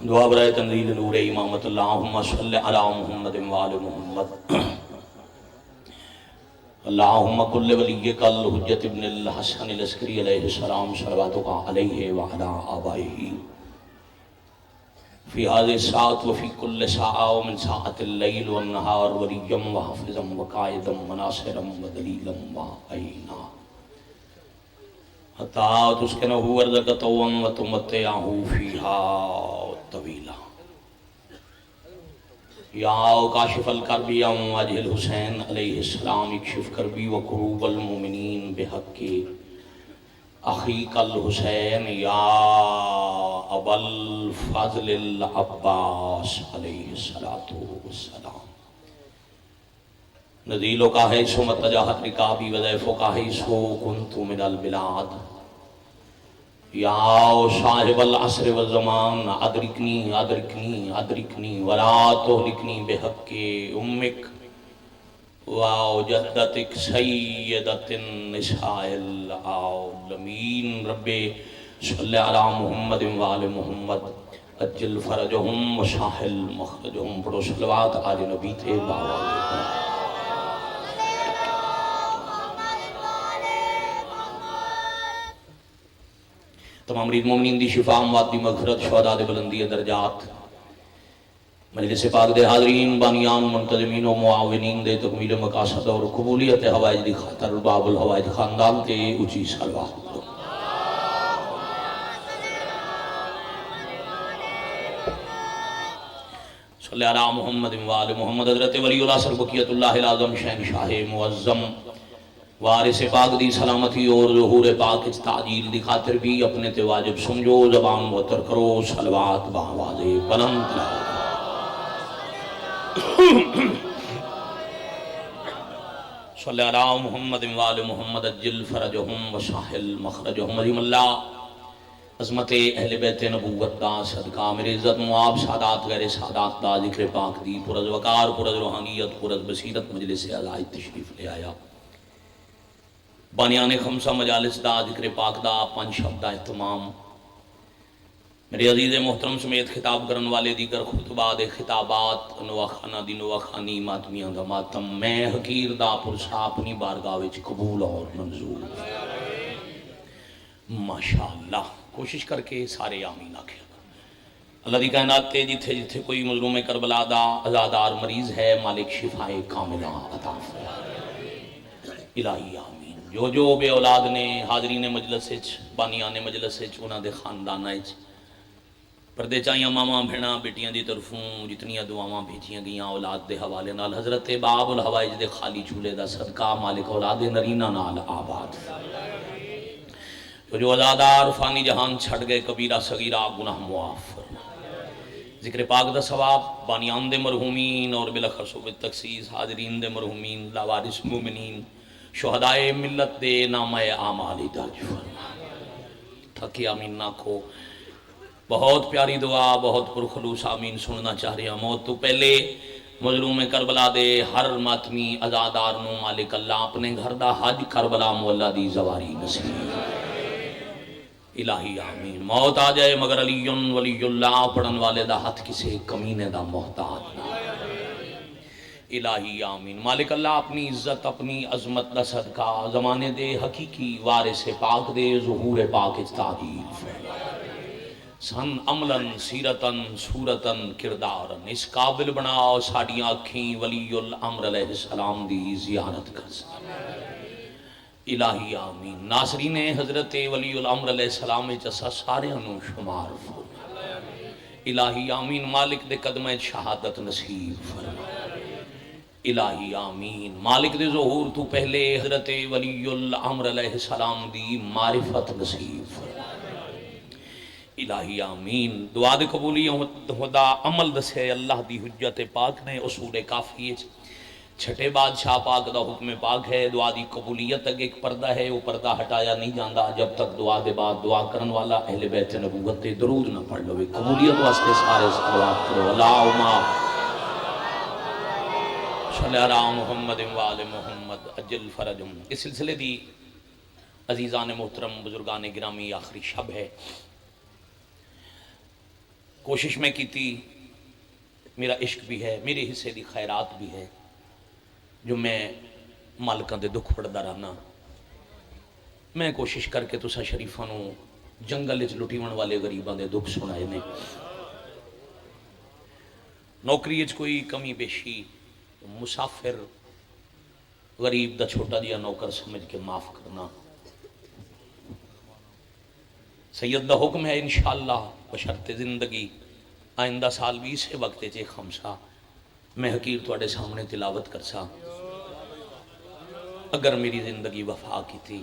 دعا برائے تنزیل نور امامت اللہم صلی علی محمد وآل محمد اللہم کل ولیک الحجت ابن الحسن العسکری علیہ السلام صلواتک علیہ وعلا آبائہ فی هذه الساعة وفی کل ساعة ومن ساعة اللیل والنہار ولیم وحفظا وقائدا وناصرا ودلیلا وعینا حتی تسکنہ ارضک طوعا وتمتعہ فیہا طویلا یا کاشف الکرب یا وجہ الحسین علیہ السلام اکشف کربی و کروب المومنین بحق اخیق الحسین یا ابا الفضل العباس علیہ السلام نزیلو کا ہے سو متجاہت رکابی وضیفو کا ہے سو کنتو من البلاد یا صاحب العصر والزمان ادرکنی ادرکنی ادرکنی ولا تہلکنی بحق امک و جدتک سیدت النساء العالمین رب صلی علی محمد وآل محمد اجل فرجہم و ساحل مخرجہم پڑھو صلوات آل نبی تھے باوالے تمام مرید مومنین دی شفا اموات دی مغفرت شہداء دی بلندی درجات مجلس پاک دے حاضرین بانیان منتظمین و معاونین دے تکمیل مقاصد اور قبولیت حوائج دی خاطر باب الحوائج خاندان تے اچھی صلوات صلی علی محمد وآل محمد حضرت ولی اللہ سربقیت اللہ العظم شہنشاہ معظم وارث پاک دی سلامتی اور ظہور پاک اس تعجیل دی خاطر بھی اپنے تے واجب سمجھو زبان معطر کرو صلوات بآواز بلند صلی علی محمد وآل محمد اجل فرجہم وساحل مخرجہم عظیم اللہ عظمت اہل بیت نبوت دا صدقہ میرے عزت معاب سادات غیر سادات دا ذکر پاک دی پرز وقار پرز روحانیت پرز بصیرت مجلس عزائز تشریف لے آیا بانیان خمسہ مجالس دا ذکر پاک دا پنج شب دا اہتمام میرے عزیز محترم سمیت خطاب کرن والے دیگر خطبات خطابات نواخانہ دی نواخانی ماتمیاں دا ماتم میں حقیر دا پرسا اپنی بارگاہ وچ قبول اور منظور ماشاءاللہ کوشش کر کے سارے آمین آکھیں اللہ دی کائنات تے جتھے جتھے کوئی مظلوم کربلا دا عزادار مریض ہے مالک شفائے کاملہ عطا فرمائے الہی آمین جو جو بے اولاد نے حاضرین مجلس بانیان مجلس انہاں دے خاندان پردے چاہیاں ماما بھیڑا بیٹیاں دی طرفوں جتنیاں دعاواں بھیجیاں گئیاں اولاد دے حوالے نال حضرت باب الحوائج دے خالی چولے دا صدقہ مالک اولاد نرینہ نال آباد جو ازادار فانی جہان چھڑ گئے کبیرہ صغیرہ گناہ معاف ذکر پاک دا ثواب بانیان دے مرحومین اور بلخص و بالتخصیص حاضرین دے مرحومین لاوارث مومنین شہدائے ملت دے نامہ اعمال درج فرما تھکی آمین نہ کھو بہت پیاری دعا بہت پرخلوص آمین سننا چاہ رہے ہیں موت تو پہلے مظلوم کربلا دے ہر ماتمی ازادار نو مالک اللہ اپنے گھر دا حج کربلا مولا دی زواری نصیب الہی آمین موت آ جائے مگر علی ولی اللہ پڑھن والے دا ہاتھ کسے کمینے دا محتاج نہ الہی آمین مالک اللہ اپنی عزت اپنی عظمت دا صدقہ زمانے دے حقیقی وارث پاک دے ظہور پاک تعجیل سن عملاً سیرتاً صورتاً کرداراً اس قابل بناؤ ساڑیاں اکھیں ولی الامر علیہ السلام دی زیارت کر الہی آمین ناصرین حضرت ولی الامر علیہ السلام چسا سارے انو شمار فرما الہی آمین مالک دے قدمہ شہادت نصیب فرما الہی آمین مالک دے ظہور تو پہلے حضرت ولی الامر علیہ السلام دی معرفت نصیب فرما الہی آمین دعا دے قبولی خدا عمل دسے اللہ دی حجت پاک نے اصول کافی چھٹے بادشاہ پاک دا حکم پاک ہے دعا دی قبولیت تک ایک پردہ ہے وہ پردہ ہٹایا نہیں جاندہ جب تک دعا دے بعد دعا کرن والا اہل بیت نبوت دے درود نہ پڑھ لو قبولیت واسطے سارے صلوات کرو اللہم صلی علی محمد وآل محمد اجل فرجہم اس سلسلے دی عزیزان محترم بزرگان گرامی آخری شب ہے کوشش میں کی تھی، میرا عشق بھی ہے، میرے حصے دی خیرات بھی ہے جو میں مالکاں دے دکھ پڑدا رہنا۔ میں کوشش کر کے تساں شریفاں نو جنگل وچ لٹیون والے غریباں دے دکھ سنائے نے۔ نوکری وچ کوئی کمی بیشی مسافر غریب دا چھوٹا جیا نوکر سمجھ کے معاف کرنا۔ سید دا حکم ہے انشاءاللہ بشرط زندگی آئندہ سال بھی اسے وقت چے خمسہ میں حقیر تواڈے سامنے تلاوت کرسا۔ اگر میری زندگی وفا کی تھی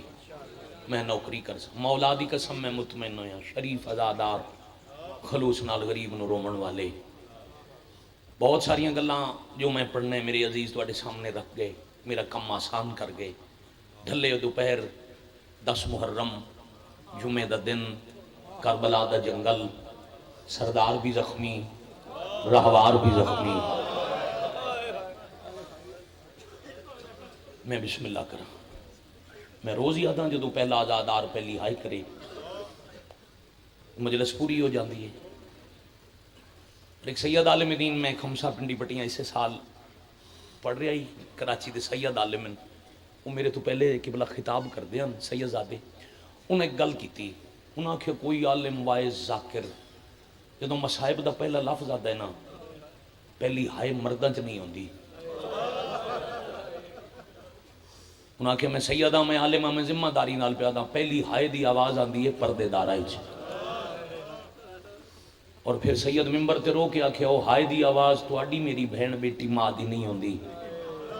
میں نوکری کرسا۔ مولا دی قسم میں مطمئن ہویا، شریف ازادار خلوص نال غریب نو رومن والے بہت ساریاں گلاں جو میں پڑھنے میرے عزیز تواڈے سامنے رکھ گئے، میرا کم آسان کر گئے۔ ڈھلے دوپہر 10 محرم جمعے دا دن، کربلا دا جنگل، سردار بھی زخمی، راہوار بھی زخمی۔ میں بسم اللہ کرا، میں روز یاد ہاں جدوں پہلا آزادار پہلی ہائی کرے مجلس پوری ہو جاندی ہے۔ ایک سید عالم دین میں خمسہ پنڈی پٹیاں اسے سال پڑھ رہا ہی کراچی دے سید عالم، وہ میرے تو پہلے قبلہ خطاب کر دیا سید زادے، انہیں ایک گل کی تھی، انہیں آکھیا کوئی عالم وائز ذاکر جدوں مصائب دا پہلا لفظ آتا ہے نا پہلی ہائے مرداں چ نہیں ہوندی۔ انہیں آکھیا میں سیدہ میں عالمہ میں ذمہ داری نال پیا دا پہلی ہائے دی آواز آندی ہے پردے دارہ وچ، اور پھر سید ممبر تے رو کے آکھیا او ہائے دی آواز تواڈی میری بہن بیٹی ماں دی نہیں ہوندی،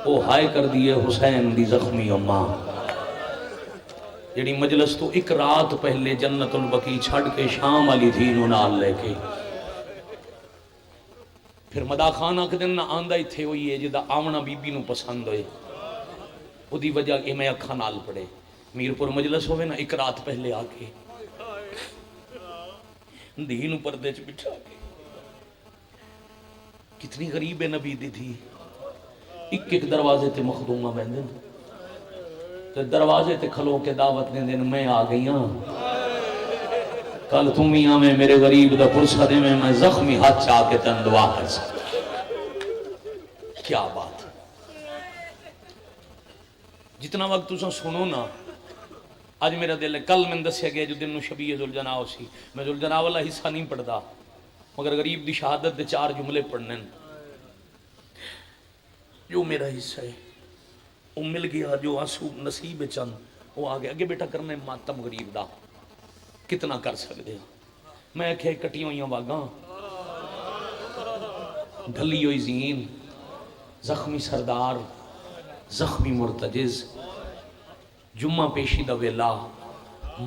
او ہائے کر دیے حسین دی زخمی اماں جڑی مجلس تو ایک رات پہلے جنت البقیع چھڑ کے شام علی تھی نو نال لے کے۔ پھر مدا خان آکھ دن نہ آندہ ہی تھے ہوئی ہے جدہ آونا بی بی نو پسند ہوئے، او دی وجہ کہ میں اکھا نال پڑے میر پور مجلس ہوئے نا ایک رات پہلے آکے دینو پردے چ بٹھا کے۔ کتنی غریب نبی دی تھی، ایک ایک دروازے تے مخدومہ بہندن تے دروازے تے کھلو کے دعوت نے دن میں آ گئی ہاں کل تمیاں میں میرے غریب دا پرسہ دے میں زخمی ہاتھ چاہ کے تن دعا کر سکتا۔ کیا بات، جتنا وقت تساں سنو نا آج میرا دل ہے، کل میں دسیا گیا جو دن نو شبیہ ذوالجناح سی، میں ذوالجناح والا حصہ نہیں پڑھتا مگر غریب دی شہادت دے 4 جملے پڑھنے جو میرا حصہ ہے وہ مل گیا، جو آنسو نصیب چند وہ آگے اگے بیٹا کرنے ماتم غریب دا کتنا کر سکتے میں کہے کٹی ہوئیاں واگاں ڈھلی ہوئی زین، زخمی سردار، زخمی مرتجز، جمعہ پیشی دا ویلا،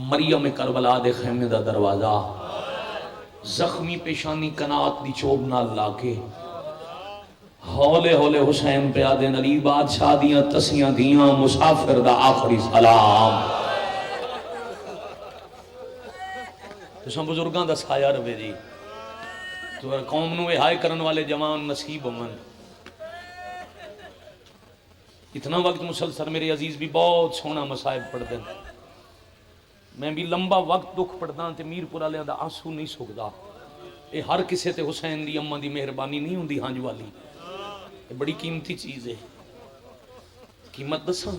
مریم کربلا دے خیمے دا دروازہ، زخمی پیشانی کنات دی چوب نال لاکے ہولے ہولے حسین پہ آدھے علی بادشاہ دیاں تسیاں دیاں مسافر دا آخری سلام۔ تو سن بزرگاں دا سایہ روے جی، تو قوم نو احائے کرن والے جوان نصیب امن۔ اتنا وقت مسلسل میرے عزیز بھی بہت سونا مصائب پڑھ دیں، میں بھی لمبا وقت دکھ پڑھدا تے میر پورا لیا دا آنسو نہیں سکدا۔ اے ہر کسے تے حسین دی اماں دی مہربانی نہیں ہوندی ہانج والی، یہ بڑی قیمتی چیز ہے۔ قیمت دساں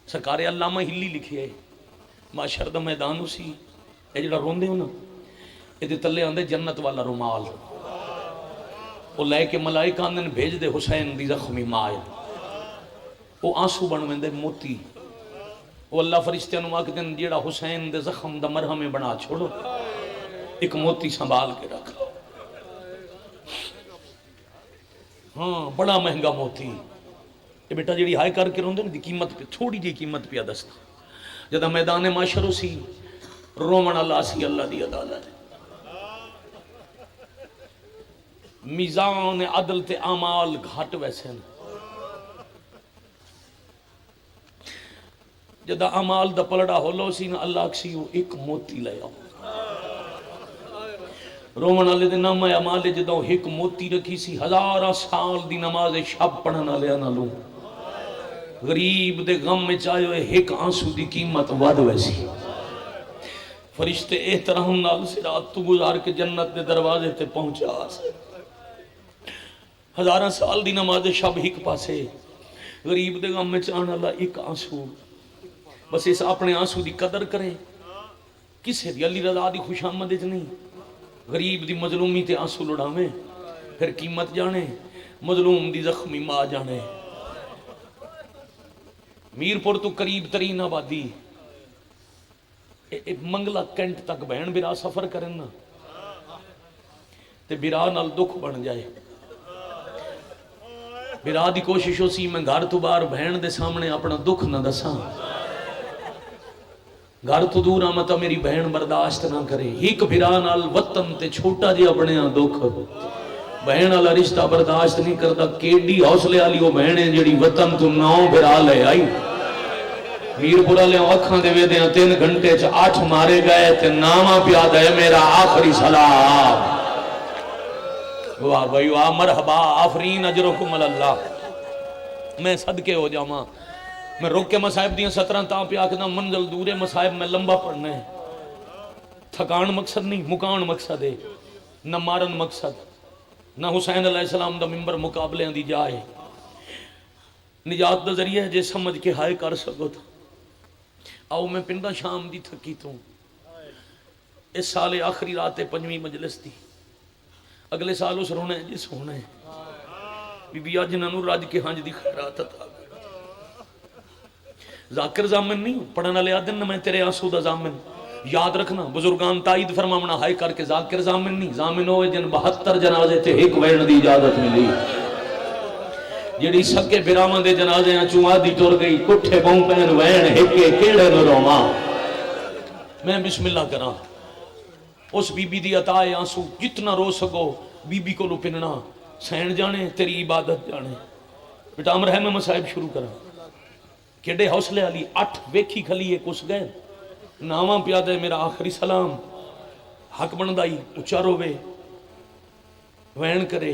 سرکار علامہ ہلی لکھے ہے معاشر دا میدان اسی اے جڑا روندے ہو نا یہ تلے آندے جنت والا رومال، وہ لے کے ملائکہ آندن بھیج دے حسین دی زخمی مائل، وہ آنسو بنویں موتی، وہ اللہ فرشتیاں نو آکھ دن جیڑا حسین دے زخم دا مرہم بنا چھوڑو ایک موتی سنبھال کے رکھ، ہاں بڑا مہنگا موتی یہ بیٹا جیڑی ہائے کر کے روندے دی قیمت پہ تھوڑی جی قیمت پہ دستا جدہ میدان معاشر سی رومن اللہ سی اللہ دی عدالت میزان عدل تے اعمال گھٹ ویسے جدہ اعمال دا پلڑا ہولو سی نا اللہ کسی ایک موتی لے آؤ رومن والے دے نام اعمال جدہ ایک موتی رکھی سی 1000 سال دی نماز شب پڑھنا لیا نہ لوں غریب دے غم میں چاہے ایک آنسو دی قیمت ود ویسی فرشتے احترام نال صراط تو گزار کے جنت دے دروازے تے پہنچا سے ہزاراں سال دی نماز شب ایک پاسے غریب دے غم میں چاہن والا ایک آنسو بس اس اپنے آنسو دی قدر کرے کسے دی علی رضا دی خوش آمد نہیں غریب دی مظلومی تے آنسو لڑاویں پھر قیمت جانے مظلوم دی زخمی ماں جانے میرپور تو قریب ترین آبادی منگلا کینٹ تک بہن برا سفر کرن نا تے برا نال دکھ بن جائے برا دی کوشش ہو سی میں گھر تو باہر بہن دے سامنے اپنا دکھ نہ دساں گھر تو دور آمتا میری بہن برداشت نہ کرے ایک برا نال وطن تے چھوٹا جی اپنے دکھ بہن والا رشتہ برداشت نہیں کرتا کیڈی حوصلے والی وہ بہن ہے جڑی وطن تو 9 برا لے آئی میرپور والے اکھاں دے ویدیاں 3 گھنٹے 8 مارے گئے تے نامہ پیاد ہے میرا آخری سلام واہ بھائی واہ مرحبا آفرین اجرکم اللہ میں صدقے ہو جاواں میں رک کے مصائب دیاں 17 تاں پہ آکھنا منزل دورے مصائب میں لمبا پڑھنا ہے تھکان مقصد نہیں مکان مقصد ہے نہ مارن مقصد نہ حسین علیہ السلام دا ممبر مقابلے دی جائے نجات دا ذریعہ ہے جے سمجھ کے ہائے کر سکو تھا آؤ میں پنڈا شام دی تھکی تو اس سال آخری رات 5ویں مجلس دی اگلے سال اس رونا ہے جس ہونا ہے بی بی آج ننو راج کے ہانج دی خیرات عطا ذاکر زامن نہیں پڑھنا لے آدن میں تیرے آنسو دا زامن یاد رکھنا بزرگان تائید فرمامنا ہائے کر کے ذاکر زامن نہیں زامن ہوئے جن 72 جنازے تے ایک ویڑ دی اجازت ملی جڑی سکے برامان دے جنازے ہیں چوہا دی ٹر گئی کٹھے بہن پہن وین ہکے کیڑے نو روما میں بسم اللہ کرا اس بی بی دی عطا آنسو جتنا رو سکو بی بی کو لو پننا سین جانے تیری عبادت جانے بیٹا امر ہے میں مصائب شروع کرا کیڑے حوصلے علی 8 ویکھی کھلی ایک اس گئے نامہ پیاد ہے میرا آخری سلام حق بندائی اچھا روے وین کرے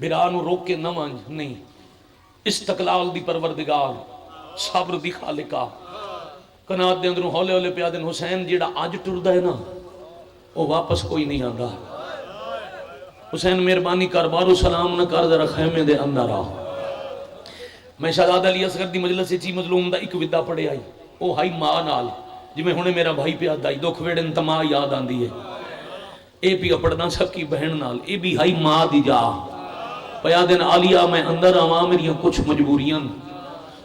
برانو روک کے نہ مانج نہیں استقلال دی پروردگار صبر دی خالقہ کنات دے اندروں ہولے ہولے پیادن حسین جیڑا آج ٹردہ ہے نا وہ واپس کوئی نہیں آندا حسین مہربانی کر بارو سلام نہ کر ذرا خیمے دے اندر آ میں شہزادہ علی اصغر دی مجلس سے چی مظلوم دا ایک ودہ پڑے آئی او ہائی ماں نال جی میں ہونے میرا بھائی پیاد آئی دکھ ویڑن تماہ یاد آن دیئے اے پی اپڑنا سب کی بہن نال اے بھی ہائی ماں دی جا پیادن آلیہ میں اندر آواں میریاں کچھ مجبوریاں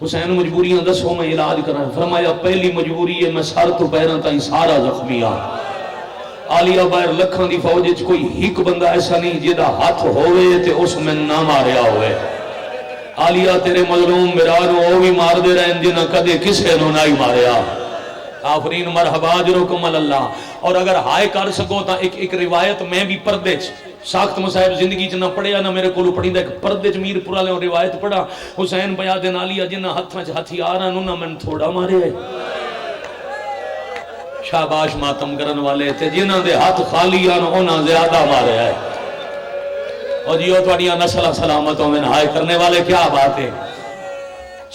حسین مجبوریاں دسو میں علاج کرائیں فرمایا پہلی مجبوری ہے میں سار تو پیران تائیں سارا زخمی آ آلیہ باہر لکھاں دی فوجج کوئی ہک بندہ ایسا نہیں جیدہ ہاتھ ہوئے تے اس میں نہ ماریا ہوئے آلیہ تیرے مظلوم مرانو او بھی مار دے رہے ہیں جنہ کدے کسے نو نائی ماریا آفرین مرحبا اجرکم اللہ اور اگر ہائے کر سکو تا ایک روایت میں بھی پردے ساخت مصائب زندگی چ نہ پڑھیا نہ میرے کولو پڑھی دا ایک پردے چ میر پورا لے روایت پڑھا حسین بیادن آلیہ جنہ ہتھاں چ ہتھیاراں نو نہ من تھوڑا مارے شاباش ماتم کرن والے تھے جنہ دے ہاتھ خالی آن ہونا زیادہ مارے آئے اور جیو توڑیاں نسلہ سلامتوں میں نہائے کرنے والے کیا بات ہے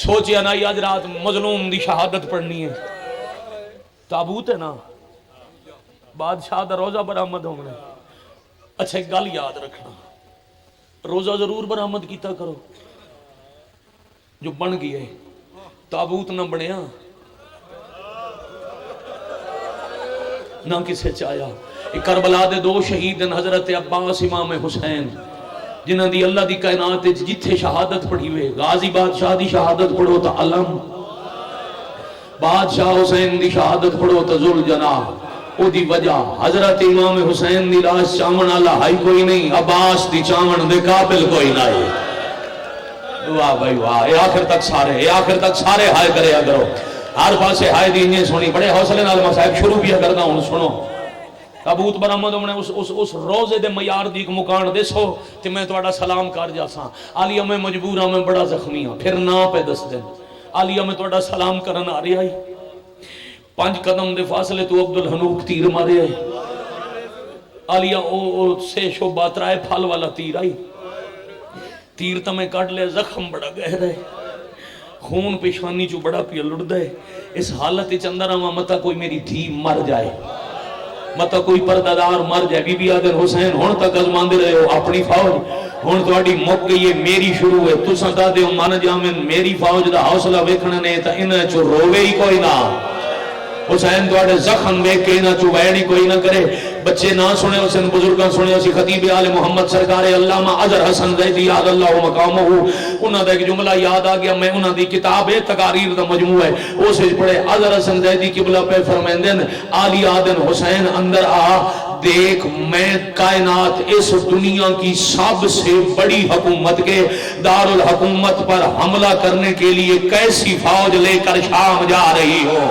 سوچیا نا آج رات مظلوم دی شہادت پڑھنی ہے تابوت ہے نا بادشاہ دا روزہ برآمد ہونے اچھا ایک گل یاد رکھنا روزہ ضرور برآمد کیتا کرو جو بن گئے تابوت نہ بنیا نہ کسے چاہیا کربلا دے 2 شہید حضرت عباس امام حسین جنہ دی اللہ دی کائنات جتھے شہادت پڑھی ہوئے غازی بادشاہ دی شہادت پڑھو تا علم بادشاہ حسین دی شہادت پڑھو تا ذل جناح او دی وجہ حضرت امام حسین دی لاش چامن اللہ ہائی کوئی نہیں عباس دی چامن دے قابل کوئی نہیں واہ بھائی واہ اے آخر تک سارے ہائے کرے اگرو ہر پاسے ہائے دی انہیں سنی بڑے حوصلے نال مصائب شروع بھی کرنا ہوں سنو تابوت برآمد ہونے اس روزے دے معیار دی ایک مکان دے سو تے میں تواڈا سلام کر جاساں آلیہ میں مجبور ہاں میں بڑا زخمی ہاں پھر نہ پہ دس دن آلیہ میں تواڈا سلام کرن آ رہی آئی 5 قدم دے فاصلے تو عبدالحنوف تیر مارے آئی آلیہ او سے شعبہ 3 پھل والا تیر آئی تیر تمہیں کٹ لے زخم بڑا گہرا ہے خون پیشانی چو بڑا پیا لڑ دے اس حالت اندر آما متا کوئی میری دھی مر جائے مت کوئی پردادار مر جائے بی بی آدن حسین ہون تک ازماندے رہے ہو اپنی فوج ہون تواڈی مک گئی ہے میری شروع ہے تساں دے ہو من جامن میری فوج دا حوصلہ ویکھنا نے تے انہاں چ روے ہی کوئی نہ حسین تواڈے زخم ویکھ کے انہاں چ ویڑ ہی کوئی نہ کرے بچے نہ سنے حسین بزرگاں سنے اسی خطیب آل محمد سرکار علامہ اظہر حسن زیدی یاد اللہ مقامہ انہاں دا ایک جملہ یاد آ گیا میں انہاں دی کتاب ہے تقاریر دا مجموع ہے اسے پڑھے اظہر حسن زیدی قبلہ پہ فرمائندے علی آدن حسین اندر آ دیکھ میں کائنات اس دنیا کی سب سے بڑی حکومت کے دارالحکومت پر حملہ کرنے کے لیے کیسی فوج لے کر شام جا رہی ہو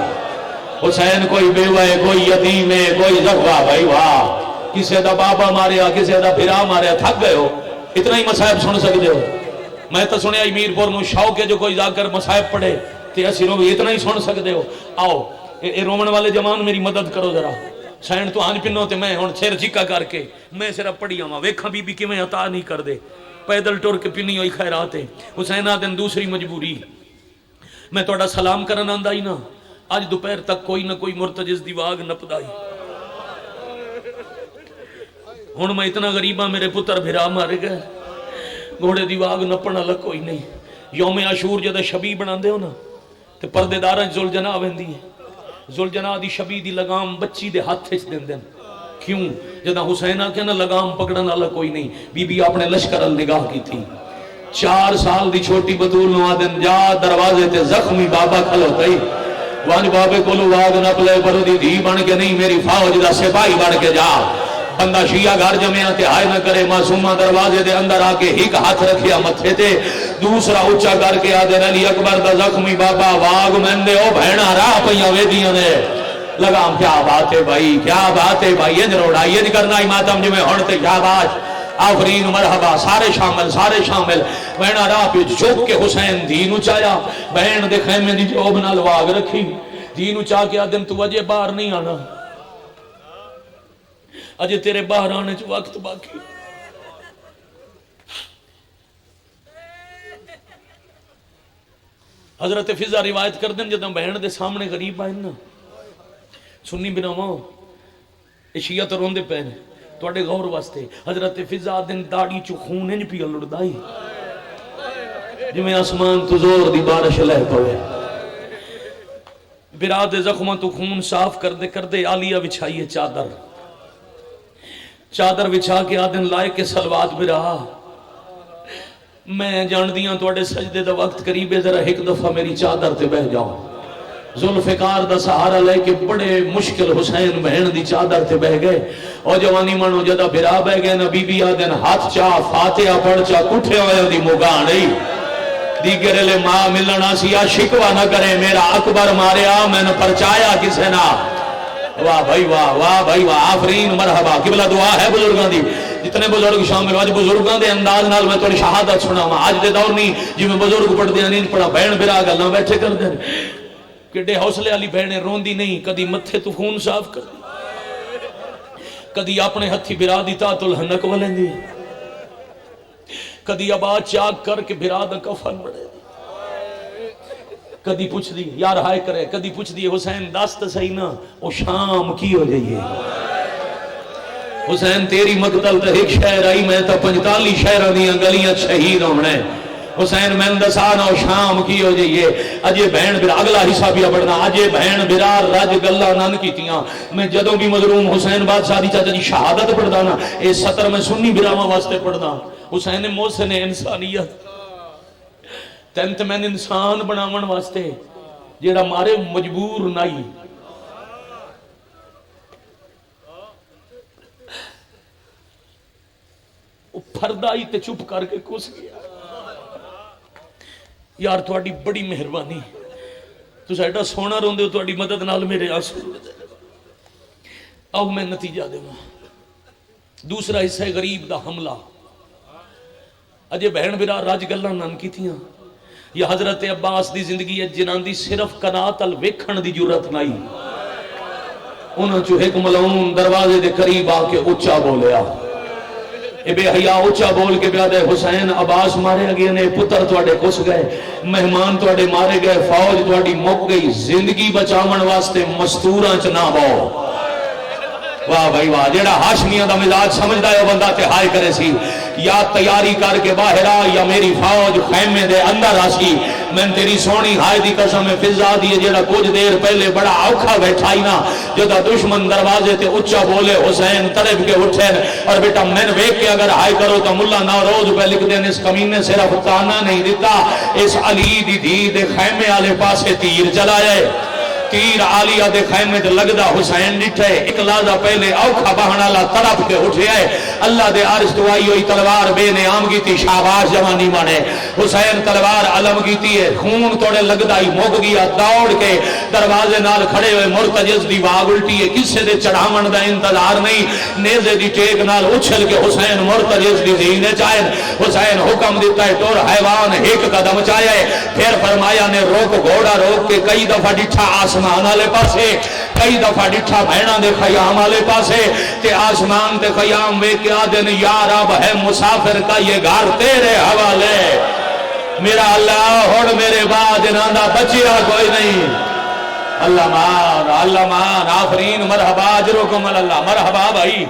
حسین کوئی بیوہ ہے کوئی یتیم ہے کوئی زخوہ بھائی واہ کسے دا بابا ماریا کسے دا بھرا ماریا تھک گئے ہو اتنا ہی مسائب سن سکتے ہو میں تو سنیا امیر پور میں شوق ہے جو کوئی جا کر مسائب پڑھے تے اسی رو اتنا ہی سن سکتے ہو آؤ اے رومن والے جوان میری مدد کرو ذرا سین تو آنج پنو تے میں ہن سر چکا کر کے میں صرف پڑھی آواں ویکھاں بی بی کیویں عطا نہیں کر دے پیدل ٹر کے پنی ہوئی خیرات ہے حسین آدن دوسری مجبوری میں تہاڈا سلام کرن آندا ہی نا آج دوپہر تک کوئی نہ کوئی مرتجز دی واگ نپدائی ہن میں اتنا غریباں میرے پتر بھرا مارے گئے گھوڑے دی واگ نپنا لگ کوئی نہیں یوم عاشور جدے شبی بناندے ہو نا تے پردے داراں ذوالجناح ویندی ہے ذوالجناح دی شبی دی لگام بچی دے ہاتھ وچ دیندے کیوں جدا حسین آ کے نا لگام پکڑن والا کوئی نہیں بی بی اپنے لشکر ال نگاہ کی تھی 4 سال دی چھوٹی بطول نو آدن جا دروازے تے زخمی بابا کھلوتا ہی وانج بابے کولو واگ نہ پلے پڑو دی دھی بن کے نہیں میری فوج دا سپاہی بن کے جا بندہ شیعہ گھر جمعہ تے ہائے نہ کرے معصومہ دروازے دے اندر آ کے ایک ہاتھ رکھیا متھے تے دوسرا اونچا کر کے آدھے علی اکبر دا زخمی بابا واگ مندے او بہنا راہ پیاں ویدیاں نے لگام کیا بات ہے بھائی کیا بات ہے بھائی یہ روڑا یہ نہیں کرنا ہی ماتم جو میں ہونتے کیا بات آفرین مرحبا سارے شامل بہنا راہ پہ جھک کے حسین دینو چایا بہن دے خیمے دی جوب نال واگ رکھی دینو چاہ کے آدم تو اجے باہر نہیں آنا اجے تیرے باہر آنے چ وقت باقی حضرت فضا روایت کر دیں جدوں بہن دے سامنے غریب آئے نا سنی بناواں شیعہ تو روندے پے نے تواڈے غور واسطے حضرت فضا دن داڑھی چ خون انج پیا لڑدائی جویں آسمان تو زور دی بارش لہ پوے براد زخماں تو خون صاف کردے عالیہ بچھائیے چادر بچھا کے آدن لائے کے سلوات برا میں جان دیاں تواڈے سجدے دا وقت قریب ہے ذرا ایک دفعہ میری چادر تے بہ جاؤ ذوالفقار دا سہارا لے کے بڑے مشکل حسین بہن دی چادر تے بہ گئے اور جوانی منو جدا برا بہ گئے نا بی بی آدن ہاتھ چا فاتحہ پڑھ چا کٹھے ہوئے دی مگاں نہیں دیگر لے ماں ملنا سیا شکوہ نہ کرے میرا اکبر ماریا میں نے پرچایا کسے نہ واہ بھائی واہ آفرین مرحبا قبلہ دعا ہے بزرگاں دی جتنے بزرگ شامل آج بزرگاں دے انداز نال میں تھوڑی شہادت سنا آج دے دور نہیں جی میں بزرگ پڑھ دیا نہیں پڑھا بہن برا گل نہ بیٹھے کر دیں کڈے حوصلے والی بہنیں روندی نہیں کدی متھے تو خون صاف کر دی کدی اپنے ہتھی برا دی تات الحنک ولیں دی کدی آباد چاک کر کے برا دا کفن بڑے دی کدی پوچھ دی یار ہائے کرے کدی پوچھ دی حسین دست صحیح نا او شام کی ہو جائیے حسین تیری مقتل تے ایک شہر آئی میں تا 45 شہرہ دیاں گلیاں شہید ہونے حسین میں اندسانا و شام کی ہو جائیے اجے بہن برا اگلا حصہ بھی پڑھنا اجے بہن برا رج گلہ نان کیتیاں میں جدوں بھی مظلوم حسین بادشاہ دی چاچا جی شہادت پڑھدا نا اے سطر میں سنی براما واسطے پڑھدا حسین محسن انسانیت تینت میں انسان بناون واسطے جیڑا مارے مجبور نہیں پھردائی تے چپ کر کے کس گیا یار تھوڑی بڑی مہربانی تو سیڈا سونا روندے ہو تھوڑی مدد نال میرے آنسو اب میں نتیجہ دے دوسرا حصہ غریب دا حملہ اجے بہن برا راج گلہ نان کی تھیاں یا حضرت عباس دی زندگی ہے جنان دی صرف قناعت ال ویکھن دی جرات نہیں انہاں چو ایک ملعون دروازے دے قریب آ کے اونچا بولیا اے بے حیا اونچا بول کے بیادے حسین عباس مارے گئے نے پتر تواڈے کس گئے مہمان تواڈے مارے گئے فوج تواڈی مک گئی زندگی بچاون واسطے مستوراں چ نہ باؤ واہ بھائی واہ، جیڑا ہاشمیاں دا مزاج سمجھدا ہے وہ بندہ تے ہائے کرے سی، یا تیاری کر کے باہر آ یا میری فوج خیمے دے اندر آسی، میں تیری سونی ہائے دی قسم فضا دی جیڑا کچھ دیر پہلے بڑا اوکھا بیٹھائی نا، جدا دشمن دروازے تے اچھا بولے حسین تڑپ کے اٹھے، اور بیٹا میں ویکھ کے اگر ہائے کرو تو ملا نوروز پہ لکھ دین اس کمینے صرف تانا نہیں دیتا، اس علی دی دھی دے خیمے والے پاسے تیر چلائے، تیر عالیہ دے خیمے تے لگدا حسین ڈٹھے، ایک لحظہ پہلے اوکھا بہن والا تڑپ کے اٹھے ہے، اللہ دے عرش تو آئی ہوئی تلوار بے نعام گیتی، شاباش جوانی مانے، حسین تلوار علم گیتی ہے، خون توڑے لگدا ہی موگ گیا، دوڑ کے دروازے نال کھڑے ہوئے مرتجز دی واگ الٹی ہے، کسے دے چڑھاون دا انتظار نہیں، نیزے دی ٹیک نال اچھل کے حسین مرتجز دی زینے چاہے، حسین حکم دیتا ہے ٹور حیوان ایک قدم چاہے، پھر فرمایا نے روک گھوڑا روک کے کئی دفعہ ڈٹھا آسمان والے پاسے، کئی دفعہ ڈٹھا بہنا دے خیام والے پاسے، تے آسمان تے خیام وے کیا دن یا رب ہے مسافر کا یہ گھر تیرے حوالے، میرا اللہ ہوڑ میرے بعد انہاں بچیا کوئی نہیں، اللہ مان آفرین مرحبا اجرکم اللہ، مرحبا بھائی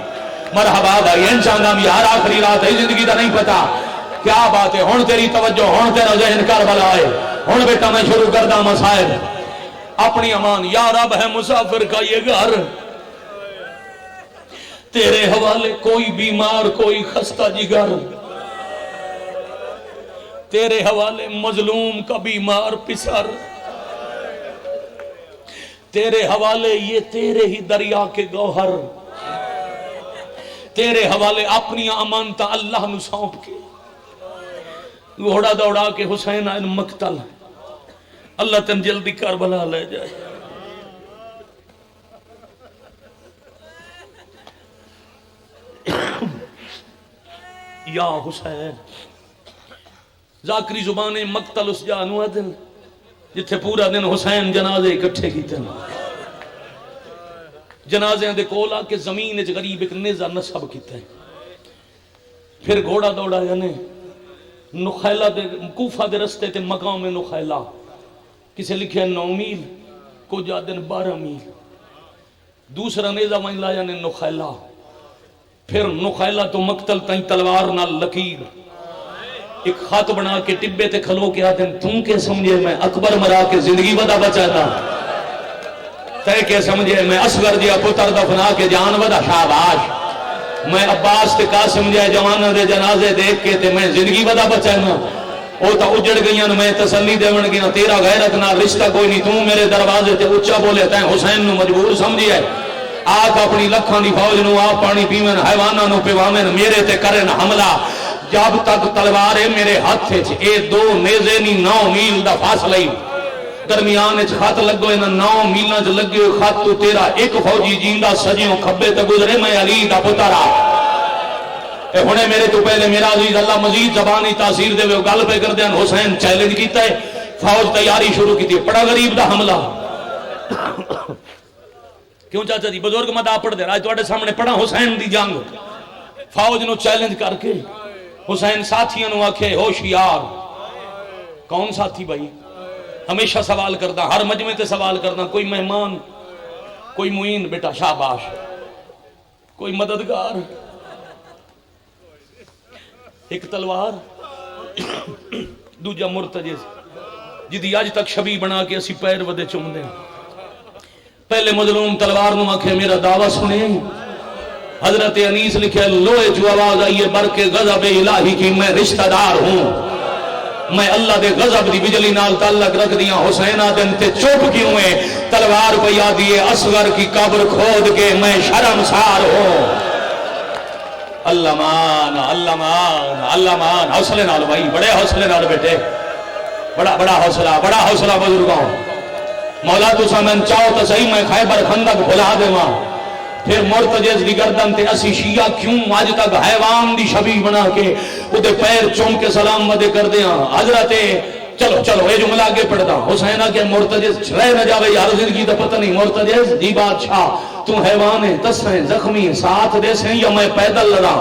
مرحبا بھائی، انسان ہم یار آخری رات ہے زندگی دا نہیں پتا کیا بات ہے، ہون تیری توجہ ہون تیرا ذہن کربلا ہے، ہون بیٹا میں شروع کردہ مسائل اپنی امان، یا رب ہے مسافر کا یہ گھر تیرے حوالے، کوئی بیمار کوئی خستہ جگر تیرے حوالے، مظلوم کا بیمار پسر تیرے حوالے، یہ تیرے ہی دریا کے گوہر تیرے حوالے، اپنی امانتا اللہ نو سونپ کے گھوڑا دوڑا کے حسین آئین مقتل، اللہ تن جلدی کربلا لے جائے، یا حسین ذاکری زبان مقتل اس جانو دن جتھے پورا دن حسین جنازے اکٹھے کی تن، جنازے دے کولا کے زمین غریب ایک نیزہ نصب کیتا ہے، پھر گھوڑا دوڑا یعنی نخیلہ دے کوفہ دے رستے تے مقام نخیلہ، کسے لکھے 9 میل کو جا دن 12 میل، دوسرا نیزہ وہیں لایا نے نخیلہ، پھر نخیلہ تو مقتل تائیں تلوار نہ لکیر، ایک خط بنا کے ٹبے تے کھلو کے آدھن تم کے سمجھے میں اکبر مرا کے زندگی ودا بچاتا، تے کے سمجھے میں اصغر دیا پتر دفنا کے جان ودا شاباش، میں عباس تے قاسم جائے جوانہ دے جنازے دیکھ کے تے میں زندگی ودا بچانا، او تا اجڑ گئیاں میں تسلی دے من گیا، تیرا غیرت نہ رشتہ کوئی نہیں، تم میرے دروازے تے اچھا بولے تائیں حسین نو مجبور سمجھی ہے، آکھ اپنی لکھاں دی فوج نو آپ پانی پیمن حیوانہ نو پیوامن میرے تے کرن حملہ، جب تک تلوارے میرے ہاتھ چھے اے 2 نیزے نی 9 میل دا فاصلہ ہی، درمیان اچھ خط لگو اینا 9 میلہ جو لگے ہوئے خط تو تیرا ایک فوجی جیندہ سجیوں کھبے تے گزرے میں علی دا پترہ، اے ہونے میرے تو پہلے میرا عزیز اللہ مزید زبانی تاثیر دے ہوئے گل پہ کر دیں، حسین چیلنج کیتا ہے، فوج تیاری شروع کی تھی، پڑا غریب دا حملہ، کیوں چاچا جی بزرگ مدعا پڑھ دے رہا ہے، تو آٹے سامنے پڑا حسین دی جنگ، فوج نو چیلنج کر کے حسین ساتھیاں نو آکھے ہوشیار، کون ساتھی بھائی، ہمیشہ سوال کردا، ہر مجمع تے سوال کردا، کوئی مہمان کوئی معین بیٹا شاباش، کوئی مددگار، ایک تلوار دوجہ مرتجز جدی آج تک شبی بنا کے اسی پیر ودے چم دیں، پہلے مظلوم تلوار نو آکھے میرا دعویٰ سنے، حضرت انیس لکھے لوئے جو آواز آئیے برکے غضب الہی کی میں رشتہ دار ہوں، میں اللہ دے غضب دی بجلی نال تعلق رکھ دیا، حسینہ دن تے چوپ کیوں ہے، تلوار پہ یادیے اصغر کی قبر کھود کے میں شرمسار ہوں، اللہ مان اللہ مان اللہ مان، حوصلے نال بھائی، بڑے حوصلے نال بیٹے، بڑا حوصلہ بزرگوں، مولا تو سامن چاہو تو صحیح میں خیبر خندق بھلا دے ماں، پھر مرتجز دی گردن تے اسی شیعہ کیوں آج تک حیوان دی شبیہ بنا کے ادھے پیر چوم کے سلام ودے کر دیا، حضرت چلو اے جملہ آگے پڑھتا، حسینہ کے مرتجز رہ نہ جاوے یار زندگی دا پتہ نہیں، مرتجز جی بادشاہ تو حیوان ہے، تسیں زخمی ساتھ دے سیں یا میں پیدل لڑا،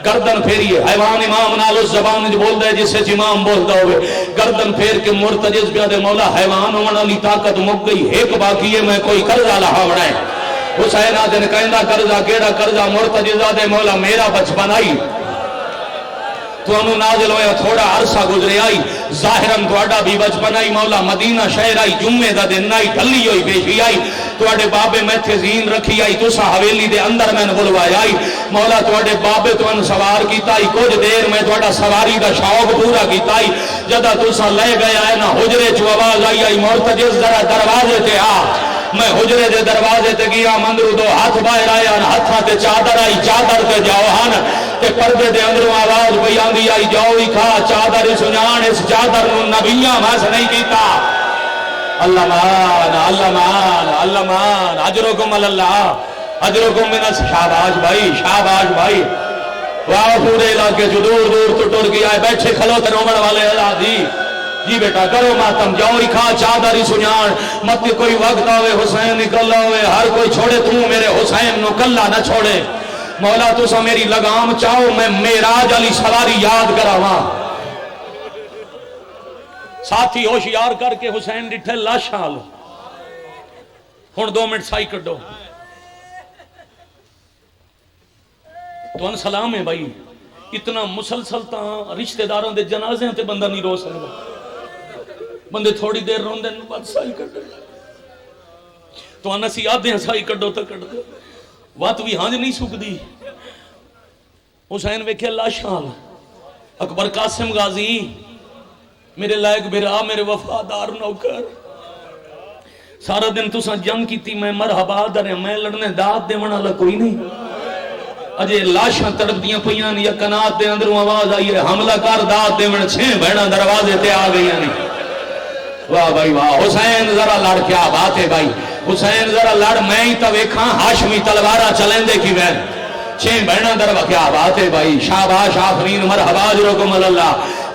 گردن پھیریے، حیوان امام نال اس زبان جو بول دے جس سے امام بولتا ہوئے، گردن پھیر کے مرتجز بیادے مولا حیوان ہونا لی طاقت مک گئی، ایک باقی ہے میں کوئی قرضہ لہا بڑھائے، حسین آدن کہندہ کرزا کیڑا کرزا مرتجزہ دے مولا میرا بچپن آئی تو انہوں نازل ہویا تھوڑا عرصہ گزرے آئی ظاہراً توڑا بھی بچپن آئی مولا مدینہ شہر آئی جمعے دا دن آئی ڈھلی ہوئی پیشی آئی توڑے بابے میں تھے زین رکھی آئی تو سا حویلی دے اندر میں بلوائی آئی مولا توڑے بابے تو ان سوار کیتا آئی کچھ دیر میں توڑا سواری دا شوق پورا کیتا آئی جدہ تو سا لے گیا ہے نا حجرے چو آواز آئی آئی مرتجز ذرا دروازے تے آ میں حجرے دے دروازے تے گیا مندرو دو ہاتھ باہر آیا ہاتھاں تے چادر آئی چادر تے جاؤ ہن تے پردے دے اندروں آواز بیان دی آئی جاؤ ہی کھا چادر سنان اس چادر نو نبیاں ماس نہیں کیتا اللہ مان اللہ مان اللہ مان اجرکم اللہ اجرکم من شاباش بھائی شاباش بھائی واہ پورے علاقے جو دور دور تو ٹر گیا ہے بیٹھے کھلوتے رومن والے اللہ دی جی بیٹا کرو ماتم جاؤ ہی کھا چادر ہی سنان مت کوئی وقت آوے حسین نکل آوے ہر کوئی چھوڑے تو میرے حسین نو کلا نہ چھوڑے مولا تو سا میری لگام چاہو میں میراج علی سواری یاد کراواں ساتھی ہوشیار کر کے حسین ڈٹھے لاشاں لو ہن 2 منٹ سائی کڈو تو ان سلام ہے بھائی اتنا مسلسل تاں رشتہ داروں دے جنازے تے بندہ نہیں رو سکتا بندے تھوڑی دیر رون دے بعد سائی کڈو تو انسی آدھے ہیں سائی کڈو تا کڈ دو وات بھی ہانج نہیں سک دی حسین ویکھے اللہ شان اکبر قاسم غازی میرے لائق بھرا میرے وفادار نوکر سارا دن تو سا جنگ کی تھی میں مرحبا درے میں لڑنے داد دے منالا کوئی نہیں اجے لاشاں تڑپ دیاں پئیاں یا کنات دے اندروں آواز آئی ہے حملہ کر داد دے من 6 بہنا دروازے تے آ گئی نہیں واہ بھائی واہ حسین ذرا لڑ کیا بات ہے بھائی حسین ذرا لڑ میں ہی تو ویکھاں ہاشمی تلوارا چلیں دے کی وین 6 بہنا دروازے کیا بات ہے بھائی شاباش آفرین مرحبا جرکم اللہ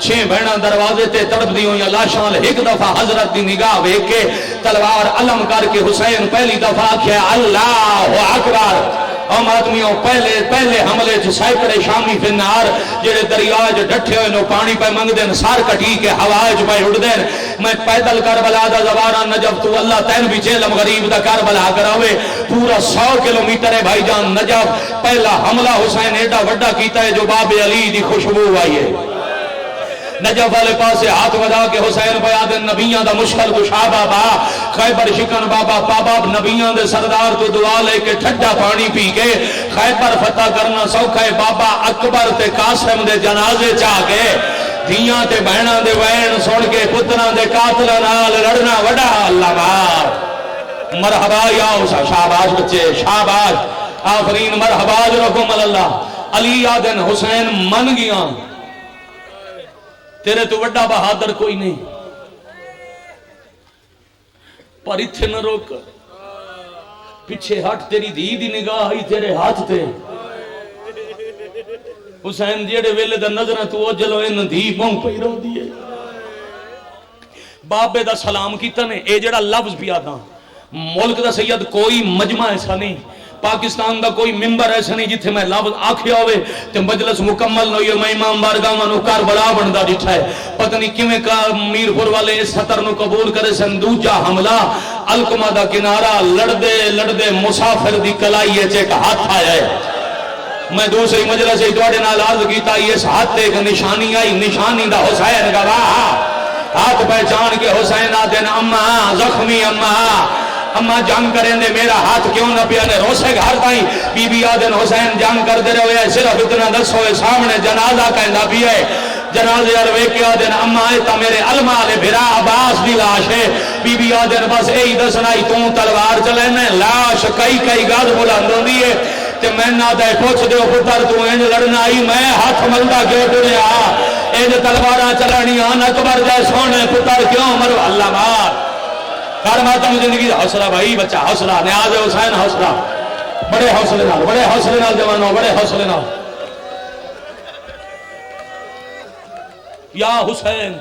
6 بہنا دروازے تے تڑپ دیوں یا لاشاں ایک دفعہ حضرت دی نگاہ ویکھ کے تلوار علم کر کے حسین پہلی دفعہ کیا اللہ اکبر ہم آدمیوں پہلے حملے چ سینکڑے شامی فنار جڑے دریائے جو ڈٹھے ہوئے نو پانی پہ منگ دین سار کٹی کے ہوائے جو پہ اڑ دین میں پیدل کربلا دا زوارا نجف تو اللہ تین بھی جیلم غریب دا کربلا کراوے پورا 100 کلومیٹر ہے بھائی جان نجف پہلا حملہ حسین ایڈا وڈا کیتا ہے جو باب علی دی خوشبو آئی ہے نجف والے پاسے ہاتھ ودا کے حسین بیادن نبیان دا مشکل کشا بابا خیبر شکن بابا پاباب نبیان دے سردار تو دعا لے کے ٹھڈا پانی پی کے خیبر فتح کرنا سوکھے بابا اکبر تے قاسم دے جنازے چاہ کے دھیاں تے بہنہ دے وین سن کے پتران دے قاتل نال لڑنا وڈا اللہ بار مرحبا یا اسا شاباش بچے شاباش آفرین مرحبا جرکم اللہ علی آدن حسین من گیا تیرے تو وڈا بہادر کوئی نہیں پر اتھے نہ روک پیچھے ہٹ تیری دی دی نگاہ آئی تیرے ہاتھ تے حسین جیڑے ویلے دا نظرہ تو اجلو ان دی مونگ پہ رو دیئے بابے دا سلام کیتا نے اے جڑا لفظ بھی آتا ملک دا سید کوئی مجمع ایسا نہیں پاکستان دا کوئی ممبر ایسا نہیں جتھے میں لفظ آکھیا ہوئے تے مجلس مکمل نہ ہوئے میں امام بارگاہ منو کار بڑا بندہ ڈٹھا ہے پتہ نہیں کیویں کا میر پور والے اس خطر نو قبول کرے سن دوجا حملہ القمہ دا کنارہ لڑدے مسافر دی کلائی چے کا ہاتھ آیا ہے میں دوسری مجلس دوڑے نال عرض کیتا اس ہاتھ ایک نشانی آئی نشانی دا حسین گواہ ہاتھ پہچان کے حسین آدن اماں زخمی اماں جنگ کریں دے میرا ہاتھ کیوں نہ پیانے روسے گھر تائیں بی بی آدن حسین جنگ کر دے رہے ہوئے صرف اتنا دس ہوئے سامنے جنازہ کہندہ بھی ہے جنازے عروے کے آدن اماں آئیتا میرے علمہ لے بھرا عباس دی لاش ہے بی بی آدن بس ای دسنائی تو تلوار چلے لاش کئی گاز بلندوں دیئے تے میں نہ دے پوچھ دے پتر تو انج لڑنا آئی میں ہاتھ ملدہ کیوں ٹرے انج تلوارہ چلانی آن اکبر جائے سونے پتر کیوں مرو اللہ مار کار ماتم زندگی حوصلہ بھائی بچہ حوصلہ نیاز حسین حوصلہ بڑے حوصلے نال جوانوں بڑے حوصلے نال یا حسین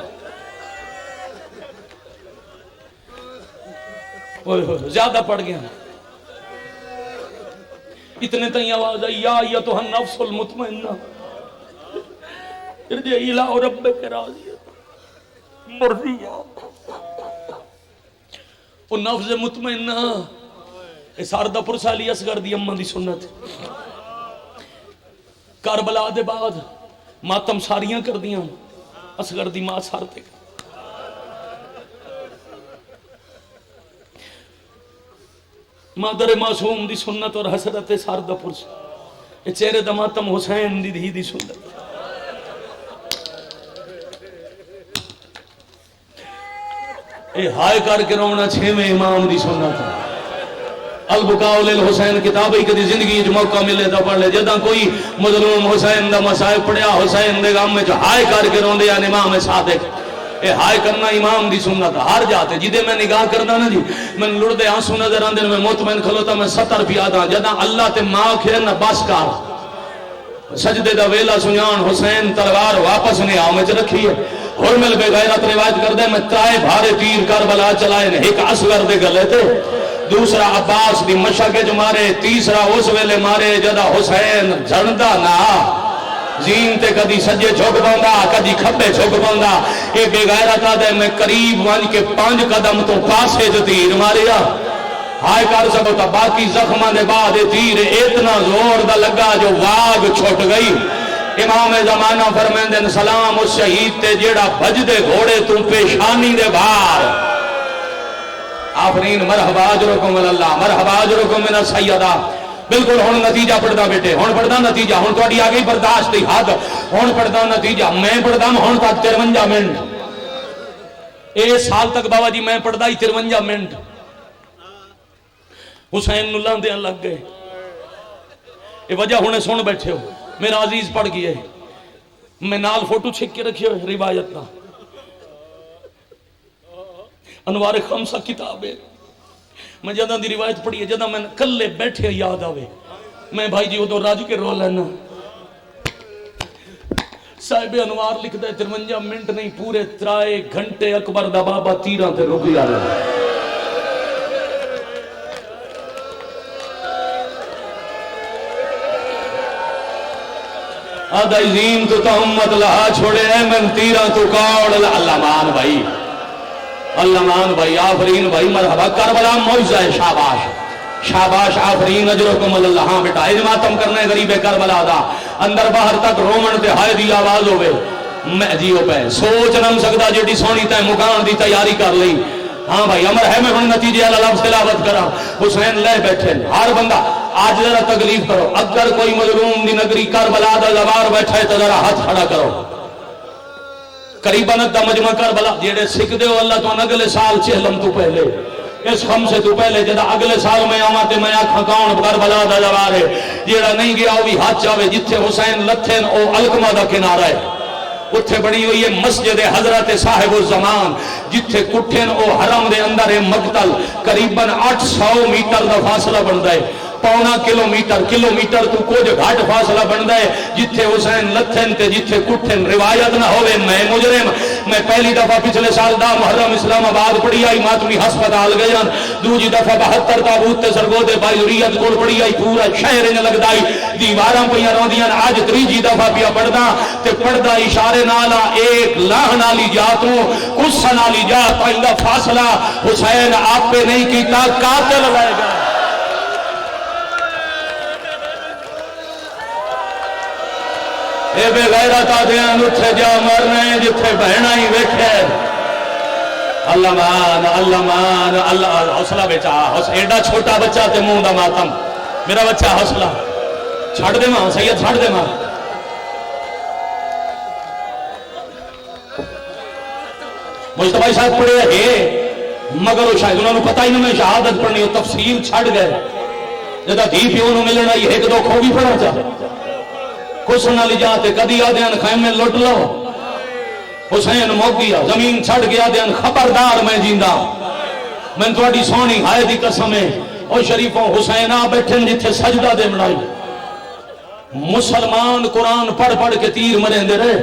زیادہ پڑھ گیا اتنے تئیں آواز آئی یا ایتھا النفس المطمئنہ ارجعی الی ربک راضیہ مرضیہ وہ نفس مطمئنہ اے ساردہ پرسا علی اصغر دی اماں دی سنت کربلا دے بعد ماتم ساریاں کر دیاں اصغر دی ماں سارتے مادر معصوم دی سنت اور حسرت ساردہ پرسا اے چہرے دا ماتم حسین دی دھی دی سنت اے ہائے کر کے رونا چھویں امام دی سنت البکاء للحسین کتاب ہی کدی زندگی جو موقع ملے تو پڑھ لے جدہ کوئی مظلوم حسین دا مسائب پڑھیا حسین دے غم میں جو ہائے کر کے روندے یا امام صادق اے ہائے کرنا امام دی سنت ہر جاتے جدے میں نگاہ کرنا نا جی میں لڑ دے آنسو نظر آندے میں مطمئن کھلوتا میں 70 پیادا جدہ اللہ تے ماں کھے نا بس کار سجدے دا ویلا سنیان حسین تلوار واپس نے آمج رکھی ہے حرمل بے غیرت روایت کر دے میں ترائے بھارے تیر کربلا چلائے ایک اصغر دے گلے تھے دوسرا عباس دی مشاقے جو مارے تیسرا اس ویلے مارے جدا حسین جھڑندہ نا زین تے کدی سجے چھوک باندا کدی کھبے چھوک باندا اے بے غیرت آدھے میں قریب وانج کے 5 قدم تو پاسے جو تیر ماریا ہائے کر سکتا باقی زخمہ دے بعد تیر اتنا زور دا لگا جو واگ چھوٹ گئی امام زمانہ فرمیندن سلام اس شہید تے جیڑا بج دے گھوڑے تم پیشانی دے بار آفرین مرحبا اجرکم من اللہ مرحبا اجرکم من السیدہ بالکل ہون نتیجہ پڑھدا بیٹے ہون پڑھدا نتیجہ ہون تو اڈی آگئی برداشت دی حد ہون پڑھدا نتیجہ میں پڑھدا ہون تک 53 منٹ اے سال تک بابا جی میں پڑھدا ہی 53 منٹ حسین نلہ دے لگ گئے اے وجہ ہونے سن بیٹھے ہو میرا عزیز پڑھ گئے میں نال فوٹو چھک کے رکھے ہوئے روایت نا انوار خمسہ کتاب ہے میں جدہ دی روایت پڑھی ہے جدہ میں کلے بیٹھے یاد آوے میں بھائی جی وہ تو راج کے رول ہے نا صاحب انوار لکھ دے 53 منٹ نہیں پورے 3 گھنٹے اکبر دا بابا تیران تے رکی آ رہے ہیں آدھا عظیم تو تہمت لہا چھوڑے اے من تیران تو کاؤڑ اللہ مان بھائی اللہ مان بھائی آفرین بھائی مرحبا کربلا موجزہ ہے شاباش شاباش آفرین اجرکم اللہ ہاں بیٹا اجماتم کرنے غریب کربلا دا اندر باہر تک رومن تے ہائے دی آواز ہوئے میں جیو پہ سوچ نم سکتا جیٹی سونی تے مکان دی تیاری کر لئی ہاں بھائی امر ہے میں ہن نتیجے اللہ لفظ تلاوت کرا حسین لے بیٹھے ہر بندہ آج ذرا تکلیف کرو اگر کوئی مظلوم دی نگری کربلا دا زوار بیٹھا ہے تو ذرا ہاتھ کھڑا کرو قریباً دا مجمع کربلا جیڑے سکھ دے ہو اللہ تو اگلے سال چہلم تو پہلے اس خمسے تو پہلے جدا اگلے سال میں آماتے میں آکھاں کون کربلا دا زوار ہے جیڑا نہیں گیا وہ بھی ہاتھ چاہے جتھے حسین لتھن او علقمہ دا کنارہ ہے اتھے بڑی ہوئی ہے مسجد حضرت صاحب الزمان جتھے کٹھن او حرم دے اندر مقتل قریباً 800 میٹر دا فاصلہ بنتا ہے پونا کلومیٹر تو کچھ گھاٹ فاصلہ بن ہے جتھے حسین لتھن تے جتھے کٹھن روایت نہ ہوئے میں مجرم میں پہلی دفعہ پچھلے سال دا محرم اسلام آباد پڑھی آئی ماتمی ہسپتال گیا دوجی دفعہ 72 تابوت تے سرگودے بائی ذریعت کول پڑھی آئی پورا شہر انہیں لگتا آئی دیواراں پہیاں روندیاں آج تریجی دفعہ پیا پڑھدا تے پڑھدا اشارے نالا ایک لاہ نالی جاتوں کچھ نالی جات آئندہ فاصلہ حسین آپ پہ نہیں کیتا قاتل لائے گا اے بے غیرت آدھیان اتھے جا مرنے جتھے بہنا ہی ویکھے اللہ مان اللہ حوصلہ بیچا ایڈا چھوٹا بچہ تے منہ دا ماتم میرا بچہ حوصلہ چھڑ دے ماں سید چھڑ دے ماں مجتبہ صاحب پڑھے ہے مگر وہ شاید انہوں نے پتہ ہی نہیں شہادت پڑھنی وہ تفسیر چھڑ گئے جدہ دھی پیوں نے ملنا یہ ایک دو کھو بھی پڑھا چاہے کچھ نہ لی جاتے کدی آدھیان خیمے لٹ لو حسین موت گیا زمین چھڑ گیا آدھیان خبردار میں جیندہ میں تو اڈی سونی ہائے دی قسمیں او شریفوں حسین آ بیٹھن جتھے سجدہ دے بنائی مسلمان قرآن پڑھ پڑھ کے تیر مریں دے رہے